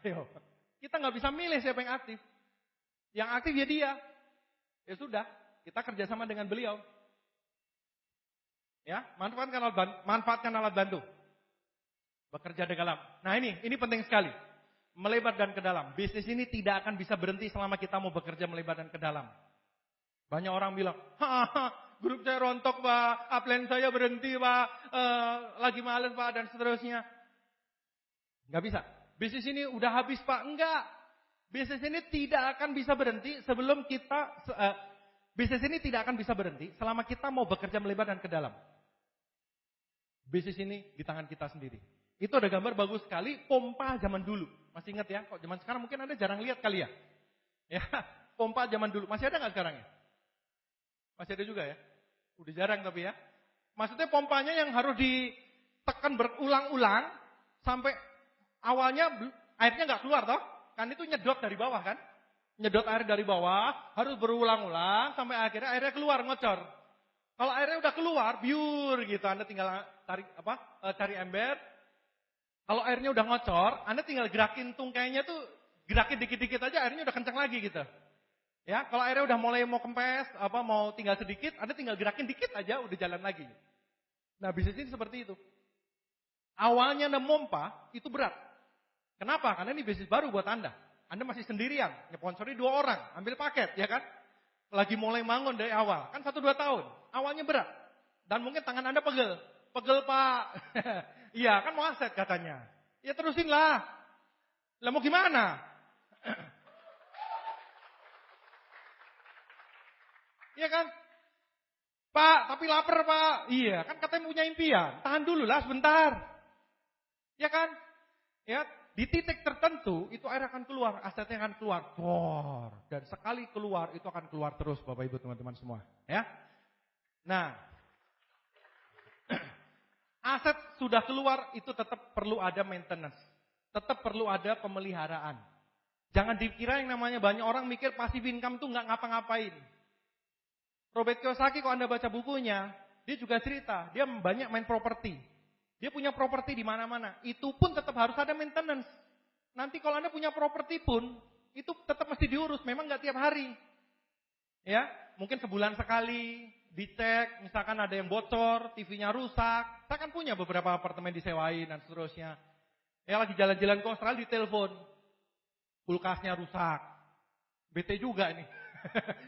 Ayo. Kita nggak bisa milih siapa yang aktif. Yang aktif ya dia. Ya sudah, kita kerjasama dengan beliau. Ya, manfaatkan alat bantu. Bekerja di dalam. Nah ini penting sekali. Melebar dan ke dalam. Bisnis ini tidak akan bisa berhenti selama kita mau bekerja melebar dan ke dalam. Banyak orang bilang, grup saya rontok Pak, upline saya berhenti Pak, lagi males Pak, dan seterusnya. Nggak bisa. Bisnis ini udah habis Pak. Enggak. Bisnis ini tidak akan bisa berhenti sebelum kita, bisnis ini tidak akan bisa berhenti selama kita mau bekerja melebar dan ke dalam. Bisnis ini di tangan kita sendiri. Itu ada gambar bagus sekali, pompa zaman dulu. Masih ingat ya? Kok zaman sekarang mungkin Anda jarang lihat kali ya? Ya, pompa zaman dulu. Masih ada nggak sekarang ya? Masih ada juga ya? Udah jarang tapi ya. Maksudnya pompanya yang harus ditekan berulang-ulang sampai awalnya airnya nggak keluar toh? Kan itu nyedot dari bawah kan? Nyedot air dari bawah harus berulang-ulang sampai akhirnya airnya keluar ngocor. Kalau airnya udah keluar, biur gitu, Anda tinggal cari ember. Kalau airnya udah ngocor, Anda tinggal gerakin tungkainya tuh, gerakin dikit-dikit aja airnya udah kencang lagi gitu. Ya, kalau airnya udah mulai mau kempes, mau tinggal sedikit, Anda tinggal gerakin dikit aja udah jalan lagi. Nah, bisnis ini seperti itu. Awalnya Anda mompa, itu berat. Kenapa? Karena ini bisnis baru buat Anda. Anda masih sendirian, nyponsori 2 orang, ambil paket, ya kan? Lagi mulai bangun dari awal, kan 1-2 tahun. Awalnya berat. Dan mungkin tangan Anda pegel. Pegel Pak. Iya, kan mau aset katanya. Ya terusin lah. Lah mau gimana? Iya kan? Pak, tapi lapar Pak. Iya, kan katanya punya impian. Tahan dulu lah sebentar. Ya kan? Ya, di titik tertentu itu air akan keluar, asetnya akan keluar. Dan sekali keluar itu akan keluar terus Bapak Ibu teman-teman semua. Ya. Nah, aset sudah keluar itu tetap perlu ada maintenance. Tetap perlu ada pemeliharaan. Jangan dikira yang namanya banyak orang mikir passive income tuh nggak ngapa-ngapain. Robert Kiyosaki kalau Anda baca bukunya, dia juga cerita, dia banyak main properti. Dia punya properti di mana-mana. Itu pun tetap harus ada maintenance. Nanti kalau Anda punya properti pun, itu tetap mesti diurus. Memang nggak tiap hari. Ya, mungkin sebulan sekali dicek. Misalkan ada yang bocor, TV-nya rusak. Saya kan punya beberapa apartemen disewain dan seterusnya. Ya lagi jalan-jalan ke Australia ditelepon, kulkasnya rusak. BT juga nih,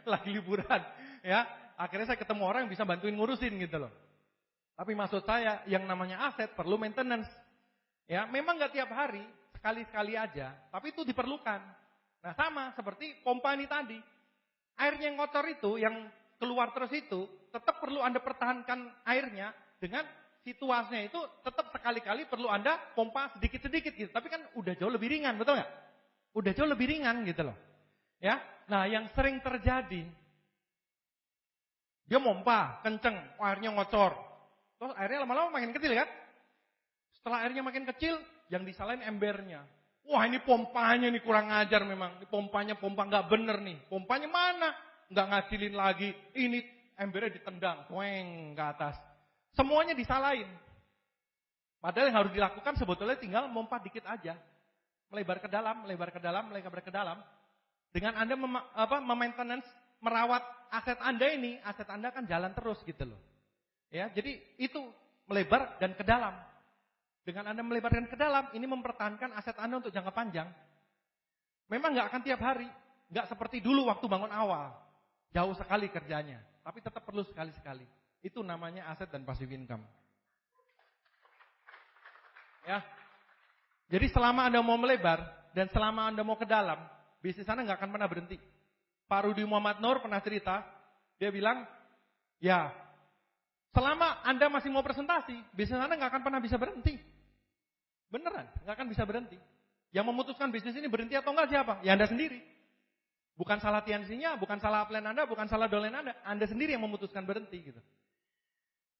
lagi liburan. Ya, akhirnya saya ketemu orang yang bisa bantuin ngurusin gitu loh. Tapi maksud saya, yang namanya aset perlu maintenance. Ya, memang nggak tiap hari, sekali-sekali aja, tapi itu diperlukan. Nah, sama seperti pompa ini tadi. Airnya yang kotor itu, yang keluar terus itu, tetap perlu Anda pertahankan airnya dengan situasinya itu tetap sekali-kali perlu Anda pompa sedikit-sedikit gitu. Tapi kan udah jauh lebih ringan, betul nggak? Udah jauh lebih ringan gitu loh. Ya, nah yang sering terjadi, dia pompa kenceng, airnya ngocor. Terus airnya lama-lama makin kecil kan? Setelah airnya makin kecil, yang disalahin embernya. Wah ini pompanya nih kurang ajar memang. Ini pompanya pompa nggak bener nih. Pompanya mana? Nggak ngasilin lagi. Ini embernya ditendang, weng ke atas. Semuanya disalahin. Padahal yang harus dilakukan sebetulnya tinggal mompat dikit aja. Melebar ke dalam, melebar ke dalam, melebar ke dalam. Dengan Anda memaintenance, merawat aset Anda ini, aset Anda kan jalan terus gitu loh. Ya, jadi itu melebar dan ke dalam. Dengan Anda melebar dan ke dalam, ini mempertahankan aset Anda untuk jangka panjang. Memang nggak akan tiap hari, nggak seperti dulu waktu bangun awal. Jauh sekali kerjanya, tapi tetap perlu sekali-sekali. Itu namanya aset dan passive income. Ya. Jadi selama Anda mau melebar dan selama Anda mau ke dalam, bisnis Anda nggak akan pernah berhenti. Pak Rudi Muhammad Nur pernah cerita, dia bilang, ya, selama Anda masih mau presentasi, bisnis Anda nggak akan pernah bisa berhenti. Beneran, nggak akan bisa berhenti. Yang memutuskan bisnis ini berhenti atau enggak siapa? Ya Anda sendiri. Bukan salah TNC-nya, bukan salah plan Anda, bukan salah dolen Anda sendiri yang memutuskan berhenti gitu.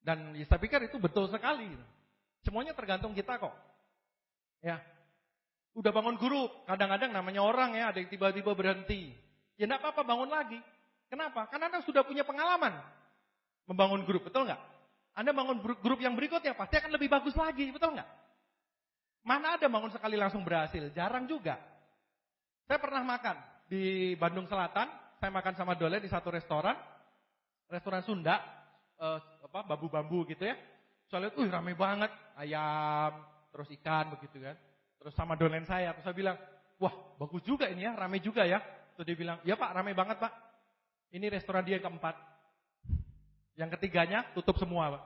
Dan ya, saya pikir itu betul sekali gitu. Semuanya tergantung kita kok. Ya. Udah bangun grup, kadang-kadang namanya orang ya, ada yang tiba-tiba berhenti. Ya enggak apa-apa, bangun lagi. Kenapa? Karena Anda sudah punya pengalaman membangun grup, betul enggak? Anda bangun grup yang berikutnya pasti akan lebih bagus lagi, betul enggak? Mana ada bangun sekali langsung berhasil? Jarang juga. Saya pernah makan di Bandung Selatan, saya makan sama Dole di satu restoran Sunda, bambu-bambu gitu ya. Saya lihat, ramai banget, ayam, terus ikan begitu kan. Terus sama dolen saya, terus saya bilang, wah bagus juga ini ya, ramai juga ya. Terus dia bilang, ya Pak, ramai banget Pak. Ini restoran dia yang keempat. Yang ketiganya tutup semua Pak.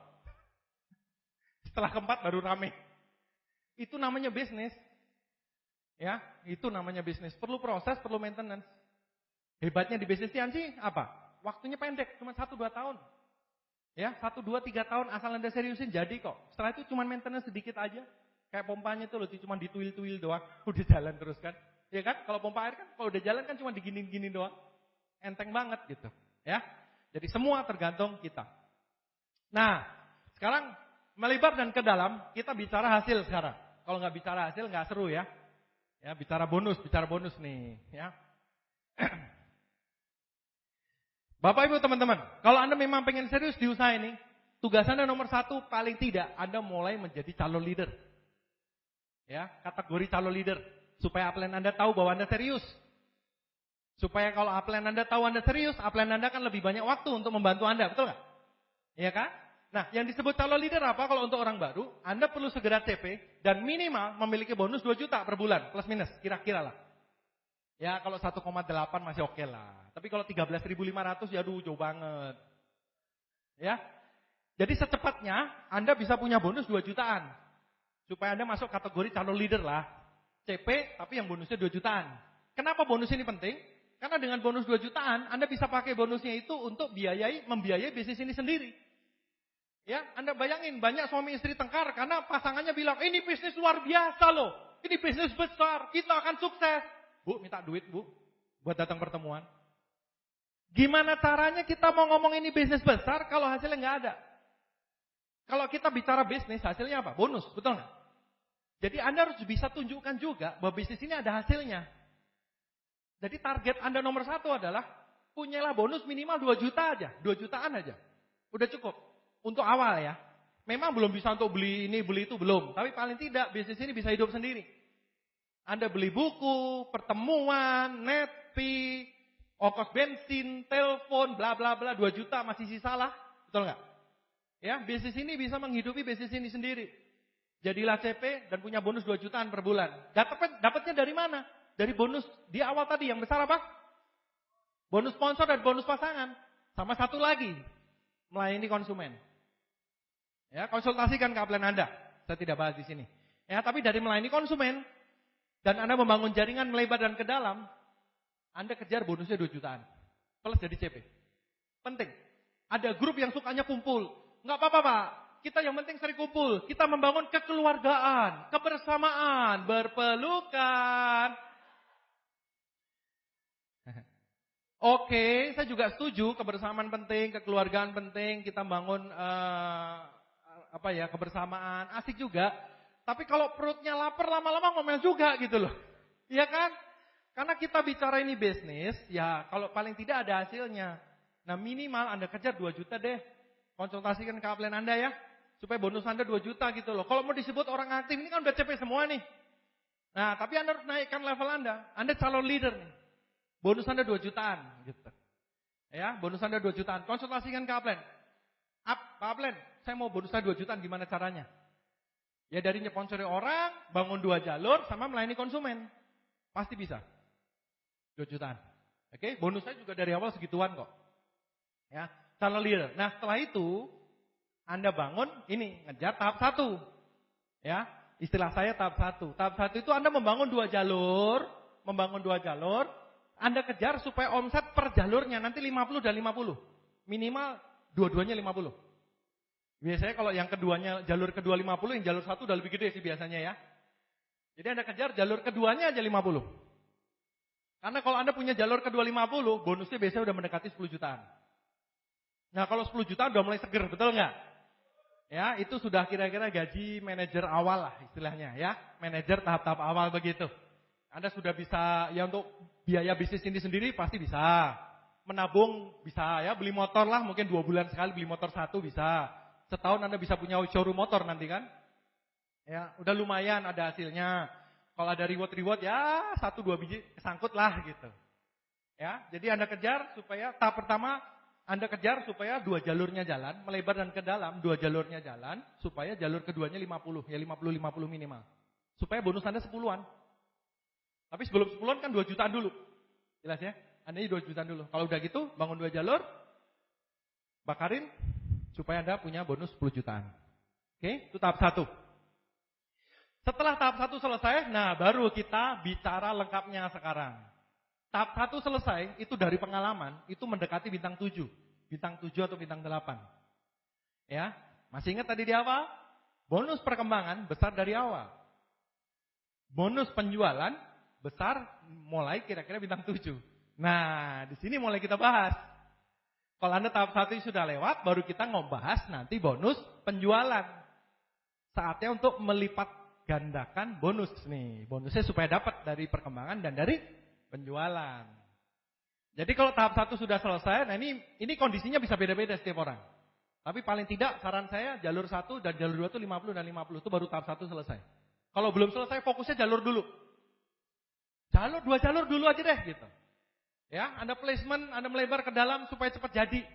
Setelah keempat baru ramai. Itu namanya bisnis. Ya, itu namanya bisnis. Perlu proses, perlu maintenance. Hebatnya di bisnis sih apa? Waktunya pendek, cuma 1-2 tahun. Ya, 1, 2, 3 tahun asal Anda seriusin jadi kok. Setelah itu cuma maintenance sedikit aja. Kayak pompanya itu loh, cuma dituil-tuil doang, udah jalan terus kan. Ya kan? Kalau pompa air kan kalau udah jalan kan cuma digini-gini doang. Enteng banget gitu, ya. Jadi semua tergantung kita. Nah, sekarang melebar dan ke dalam, kita bicara hasil sekarang. Kalau nggak bicara hasil nggak seru ya. Ya, bicara bonus nih, ya. Bapak Ibu teman-teman, kalau Anda memang pengen serius di usaha ini, tugas Anda nomor 1 paling tidak Anda mulai menjadi calon leader. Ya, kategori calon leader supaya upline Anda tahu bahwa Anda serius. Supaya kalau upline Anda tahu Anda serius, upline Anda kan lebih banyak waktu untuk membantu Anda, betul nggak? Iya kan? Nah, yang disebut calon leader apa kalau untuk orang baru? Anda perlu segera CP dan minimal memiliki bonus 2 juta per bulan, plus minus, kira-kira lah. Ya, kalau 1,8 masih oke lah. Tapi kalau 13.500 ya aduh jauh banget. Ya. Jadi secepatnya Anda bisa punya bonus 2 jutaan. Supaya Anda masuk kategori calon leader lah. CP tapi yang bonusnya 2 jutaan. Kenapa bonus ini penting? Karena dengan bonus 2 jutaan Anda bisa pakai bonusnya itu untuk membiayai bisnis ini sendiri. Ya, Anda bayangin banyak suami istri tengkar karena pasangannya bilang, "Ini bisnis luar biasa loh. Ini bisnis besar, kita akan sukses." Bu, minta duit, Bu, buat datang pertemuan. Gimana caranya kita mau ngomong ini bisnis besar kalau hasilnya nggak ada? Kalau kita bicara bisnis, hasilnya apa? Bonus, betul nggak? Jadi Anda harus bisa tunjukkan juga bahwa bisnis ini ada hasilnya. Jadi target Anda nomor 1 adalah punyalah bonus minimal 2 juta aja, 2 jutaan aja. Udah cukup. Untuk awal ya. Memang belum bisa untuk beli ini, beli itu, belum. Tapi paling tidak bisnis ini bisa hidup sendiri. Anda beli buku, pertemuan, net fee, ongkos bensin, telepon, bla bla bla, 2 juta masih sisa lah. Betul nggak? Ya, bisnis ini bisa menghidupi bisnis ini sendiri. Jadilah CP dan punya bonus 2 jutaan per bulan. Dapatnya dari mana? Dari bonus di awal tadi yang besar apa? Bonus sponsor dan bonus pasangan. Sama satu lagi, melayani konsumen. Ya, konsultasikan ke upline Anda. Saya tidak bahas di sini. Ya, tapi dari melayani konsumen dan Anda membangun jaringan melebar dan ke dalam, Anda kejar bonusnya 2 jutaan. Plus jadi CP. Penting. Ada grup yang sukanya kumpul. Enggak apa-apa, Pak. Kita yang penting sering kumpul. Kita membangun kekeluargaan, kebersamaan, berpelukan. Oke, saya juga setuju kebersamaan penting, kekeluargaan penting, kita bangun kebersamaan, asik juga. Tapi kalau perutnya lapar lama-lama ngomel juga gitu loh. Iya kan? Karena kita bicara ini bisnis, ya kalau paling tidak ada hasilnya. Nah minimal Anda kejar 2 juta deh. Konsultasikan ke upline Anda ya. Supaya bonus Anda 2 juta gitu loh. Kalau mau disebut orang aktif ini kan udah CP semua nih. Nah, tapi Anda harus naikkan level Anda. Anda calon leader nih. Bonus Anda 2 jutaan gitu. Ya, bonus Anda 2 jutaan. Konsultasikan ke Upline. Pak Upline, saya mau bonus Anda 2 jutaan, gimana caranya? Ya dari nyponsori orang, bangun 2 jalur, sama melayani konsumen. Pasti bisa. 2 jutaan. Oke, bonus saya juga dari awal segituan kok. Ya, calon leader. Nah, setelah itu Anda bangun ini ngejar tahap 1. Ya, istilah saya tahap 1. Tahap 1 itu Anda membangun 2 jalur, Anda kejar supaya omset per jalurnya nanti 50 dan 50. Minimal dua-duanya 50. Biasanya kalau yang keduanya jalur kedua 50, yang jalur 1 udah lebih gede sih biasanya ya. Jadi Anda kejar jalur keduanya aja 50. Karena kalau Anda punya jalur kedua 50, bonusnya biasanya udah mendekati 10 jutaan. Nah, kalau 10 juta udah mulai seger, betul nggak? Ya, itu sudah kira-kira gaji manajer awal lah istilahnya ya. Manajer tahap-tahap awal begitu. Anda sudah bisa, ya untuk biaya bisnis ini sendiri pasti bisa. Menabung bisa ya, beli motor lah mungkin 2 bulan sekali beli motor 1 bisa. Setahun Anda bisa punya showroom motor nanti kan. Ya, udah lumayan ada hasilnya. Kalau ada reward ya 1-2 biji kesangkut lah gitu. Ya, jadi Anda kejar supaya tahap pertama Anda kejar supaya 2 jalurnya jalan, melebar dan ke dalam, 2 jalurnya jalan, supaya jalur keduanya 50, ya 50-50 minimal. Supaya bonus Anda 10-an. Tapi sebelum 10-an kan 2 jutaan dulu. Jelas ya? Anda ini 2 jutaan dulu. Kalau udah gitu, bangun 2 jalur, bakarin, supaya Anda punya bonus 10 jutaan. Oke, itu tahap 1. Setelah tahap 1 selesai, nah baru kita bicara lengkapnya sekarang. Tahap 1 selesai, itu dari pengalaman, itu mendekati bintang 7. Bintang 7 atau bintang 8. Ya, masih ingat tadi di awal? Bonus perkembangan besar dari awal. Bonus penjualan besar mulai kira-kira bintang 7. Nah, di sini mulai kita bahas. Kalau Anda tahap 1 sudah lewat, baru kita ngebahas nanti bonus penjualan. Saatnya untuk melipat gandakan bonus nih. Bonusnya supaya dapat dari perkembangan dan dari penjualan. Jadi kalau tahap 1 sudah selesai, nah ini kondisinya bisa beda-beda setiap orang. Tapi paling tidak saran saya jalur 1 dan jalur 2 itu 50 dan 50 itu baru tahap 1 selesai. Kalau belum selesai fokusnya jalur dulu. 2 jalur dulu aja deh gitu. Ya, Anda placement, Anda melebar ke dalam supaya cepat jadi.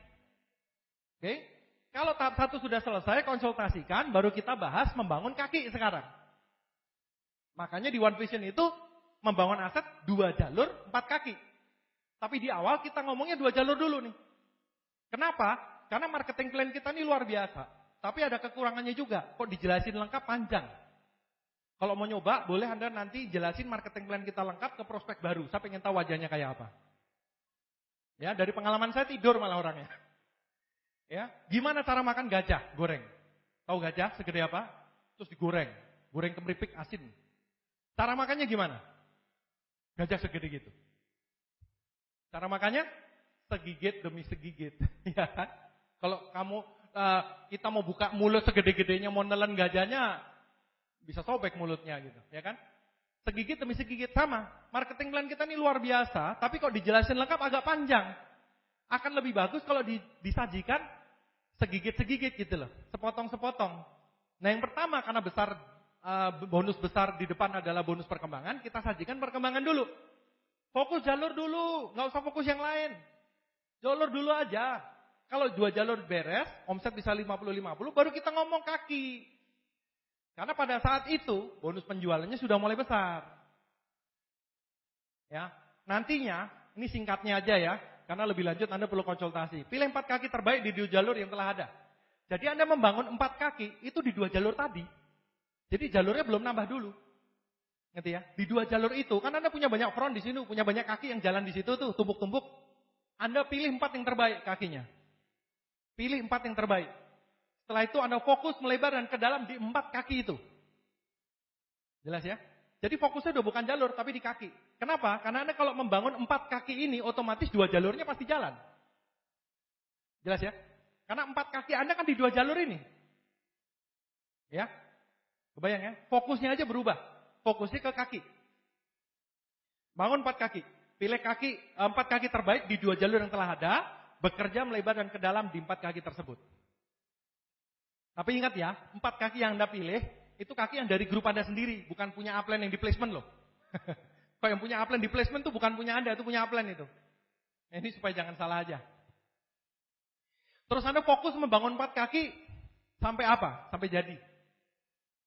Oke? Kalau tahap 1 sudah selesai, konsultasikan, baru kita bahas membangun kaki sekarang. Makanya di One Vision itu membangun aset 2 jalur 4 kaki. Tapi di awal kita ngomongnya 2 jalur dulu nih. Kenapa? Karena marketing plan kita ini luar biasa. Tapi ada kekurangannya juga. Kok dijelasin lengkap panjang. Kalau mau nyoba, boleh Anda nanti jelasin marketing plan kita lengkap ke prospek baru. Saya pengen tahu wajahnya kayak apa. Ya, dari pengalaman saya tidur malah orangnya. Ya, gimana cara makan gajah goreng? Tahu gajah segede apa? Terus digoreng. Goreng kemeripik asin. Cara makannya gimana? Gajah segede gitu. Cara makannya segigit demi segigit, ya kan? Kalau kita mau buka mulut segede-gedenya mau nelen gajahnya bisa sobek mulutnya gitu, ya kan? Segigit demi segigit sama. Marketing plan kita ini luar biasa, tapi kok dijelasin lengkap agak panjang. Akan lebih bagus kalau disajikan segigit-segigit gitu loh, sepotong-sepotong. Nah, yang pertama karena bonus besar di depan adalah bonus perkembangan, kita sajikan perkembangan dulu. Fokus jalur dulu, nggak usah fokus yang lain. Jalur dulu aja. Kalau 2 jalur beres, omset bisa 50-50, baru kita ngomong kaki. Karena pada saat itu, bonus penjualannya sudah mulai besar. Ya, nantinya, ini singkatnya aja ya, karena lebih lanjut Anda perlu konsultasi. Pilih 4 kaki terbaik di 2 jalur yang telah ada. Jadi Anda membangun 4 kaki, itu di 2 jalur tadi. Jadi jalurnya belum nambah dulu. Ngerti ya? Di 2 jalur itu, kan Anda punya banyak front di sini, punya banyak kaki yang jalan di situ tuh, tumpuk-tumpuk. Anda pilih 4 yang terbaik kakinya. Pilih 4 yang terbaik. Setelah itu Anda fokus melebar dan ke dalam di 4 kaki itu. Jelas ya? Jadi fokusnya udah bukan jalur, tapi di kaki. Kenapa? Karena Anda kalau membangun 4 kaki ini, otomatis 2 jalurnya pasti jalan. Jelas ya? Karena 4 kaki Anda kan di 2 jalur ini. Ya? Kebayang ya? Fokusnya aja berubah. Fokusnya ke kaki. Bangun 4 kaki. Pilih 4 kaki terbaik di 2 jalur yang telah ada. Bekerja melebar dan ke dalam di 4 kaki tersebut. Tapi ingat ya, 4 kaki yang Anda pilih, itu kaki yang dari grup Anda sendiri, bukan punya upline yang di placement loh. Kalau yang punya upline di placement itu bukan punya Anda, itu punya upline itu. Ini supaya jangan salah aja. Terus Anda fokus membangun 4 kaki, sampai apa? Sampai jadi.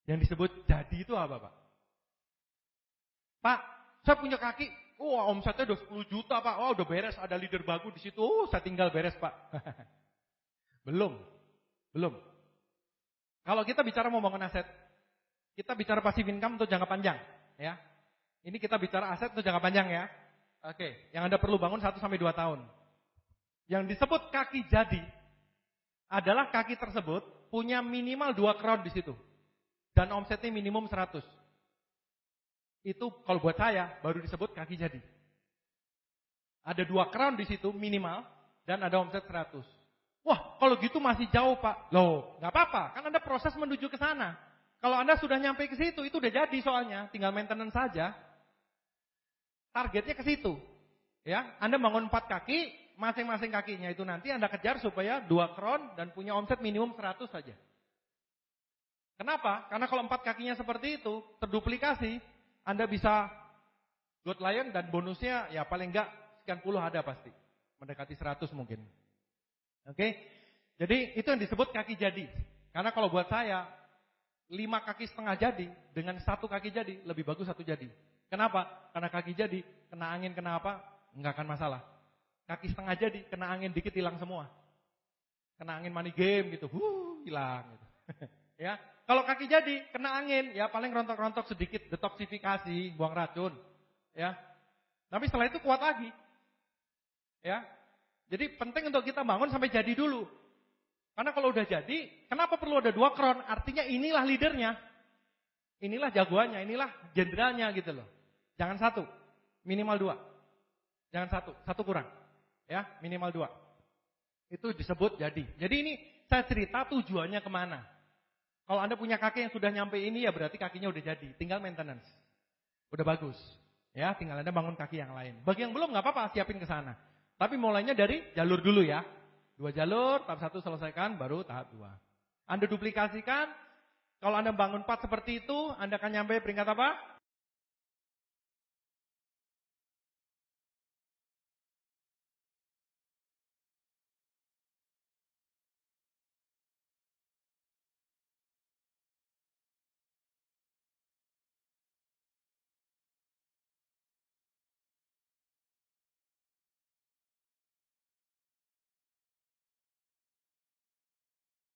Yang disebut jadi itu apa, Pak? Pak, saya punya kaki, omsetnya udah 10 juta, Pak. Udah beres, ada leader bagus di situ. Saya tinggal beres, Pak. Belum. Kalau kita bicara membangun aset, kita bicara passive income untuk jangka panjang, ya. Ini kita bicara aset untuk jangka panjang ya. Oke, yang Anda perlu bangun 1 sampai 2 tahun. Yang disebut kaki jadi adalah kaki tersebut punya minimal 2 crowd di situ. Dan omsetnya minimum 100. Itu kalau buat saya baru disebut kaki jadi. Ada 2 crown di situ minimal dan ada omset 100. Wah, kalau gitu masih jauh, Pak. Loh, nggak apa-apa, kan Anda proses menuju ke sana. Kalau Anda sudah nyampe ke situ, itu udah jadi soalnya, tinggal maintenance saja. Targetnya ke situ. Ya, Anda bangun 4 kaki, masing-masing kakinya itu nanti Anda kejar supaya 2 crown dan punya omset minimum 100 saja. Kenapa? Karena kalau 4 kakinya seperti itu, terduplikasi, Anda bisa good lion dan bonusnya ya paling enggak sekian puluh ada pasti. Mendekati 100 mungkin. Oke? Jadi itu yang disebut kaki jadi. Karena kalau buat saya, 5 kaki setengah jadi dengan 1 kaki jadi lebih bagus 1 jadi. Kenapa? Karena kaki jadi, kena angin kena apa, enggak akan masalah. Kaki setengah jadi, kena angin dikit hilang semua. Kena angin money game gitu, hilang gitu. Ya, kalau kaki jadi, kena angin, ya paling rontok-rontok sedikit, detoksifikasi, buang racun. Ya, tapi setelah itu kuat lagi. Ya, jadi penting untuk kita bangun sampai jadi dulu. Karena kalau udah jadi, kenapa perlu ada 2 crown? Artinya inilah leadernya. Inilah jagoannya, inilah jenderalnya gitu loh. Jangan 1, minimal 2. Jangan 1 kurang. Ya, minimal 2. Itu disebut jadi. Jadi ini saya cerita tujuannya kemana. Kalau Anda punya kaki yang sudah nyampe ini ya berarti kakinya udah jadi. Tinggal maintenance. Udah bagus. Ya, tinggal Anda bangun kaki yang lain. Bagi yang belum nggak apa-apa, siapin ke sana. Tapi mulainya dari jalur dulu ya. 2 jalur, tahap 1 selesaikan, baru tahap 2. Anda duplikasikan, kalau Anda bangun 4 seperti itu, Anda akan nyampe peringkat apa?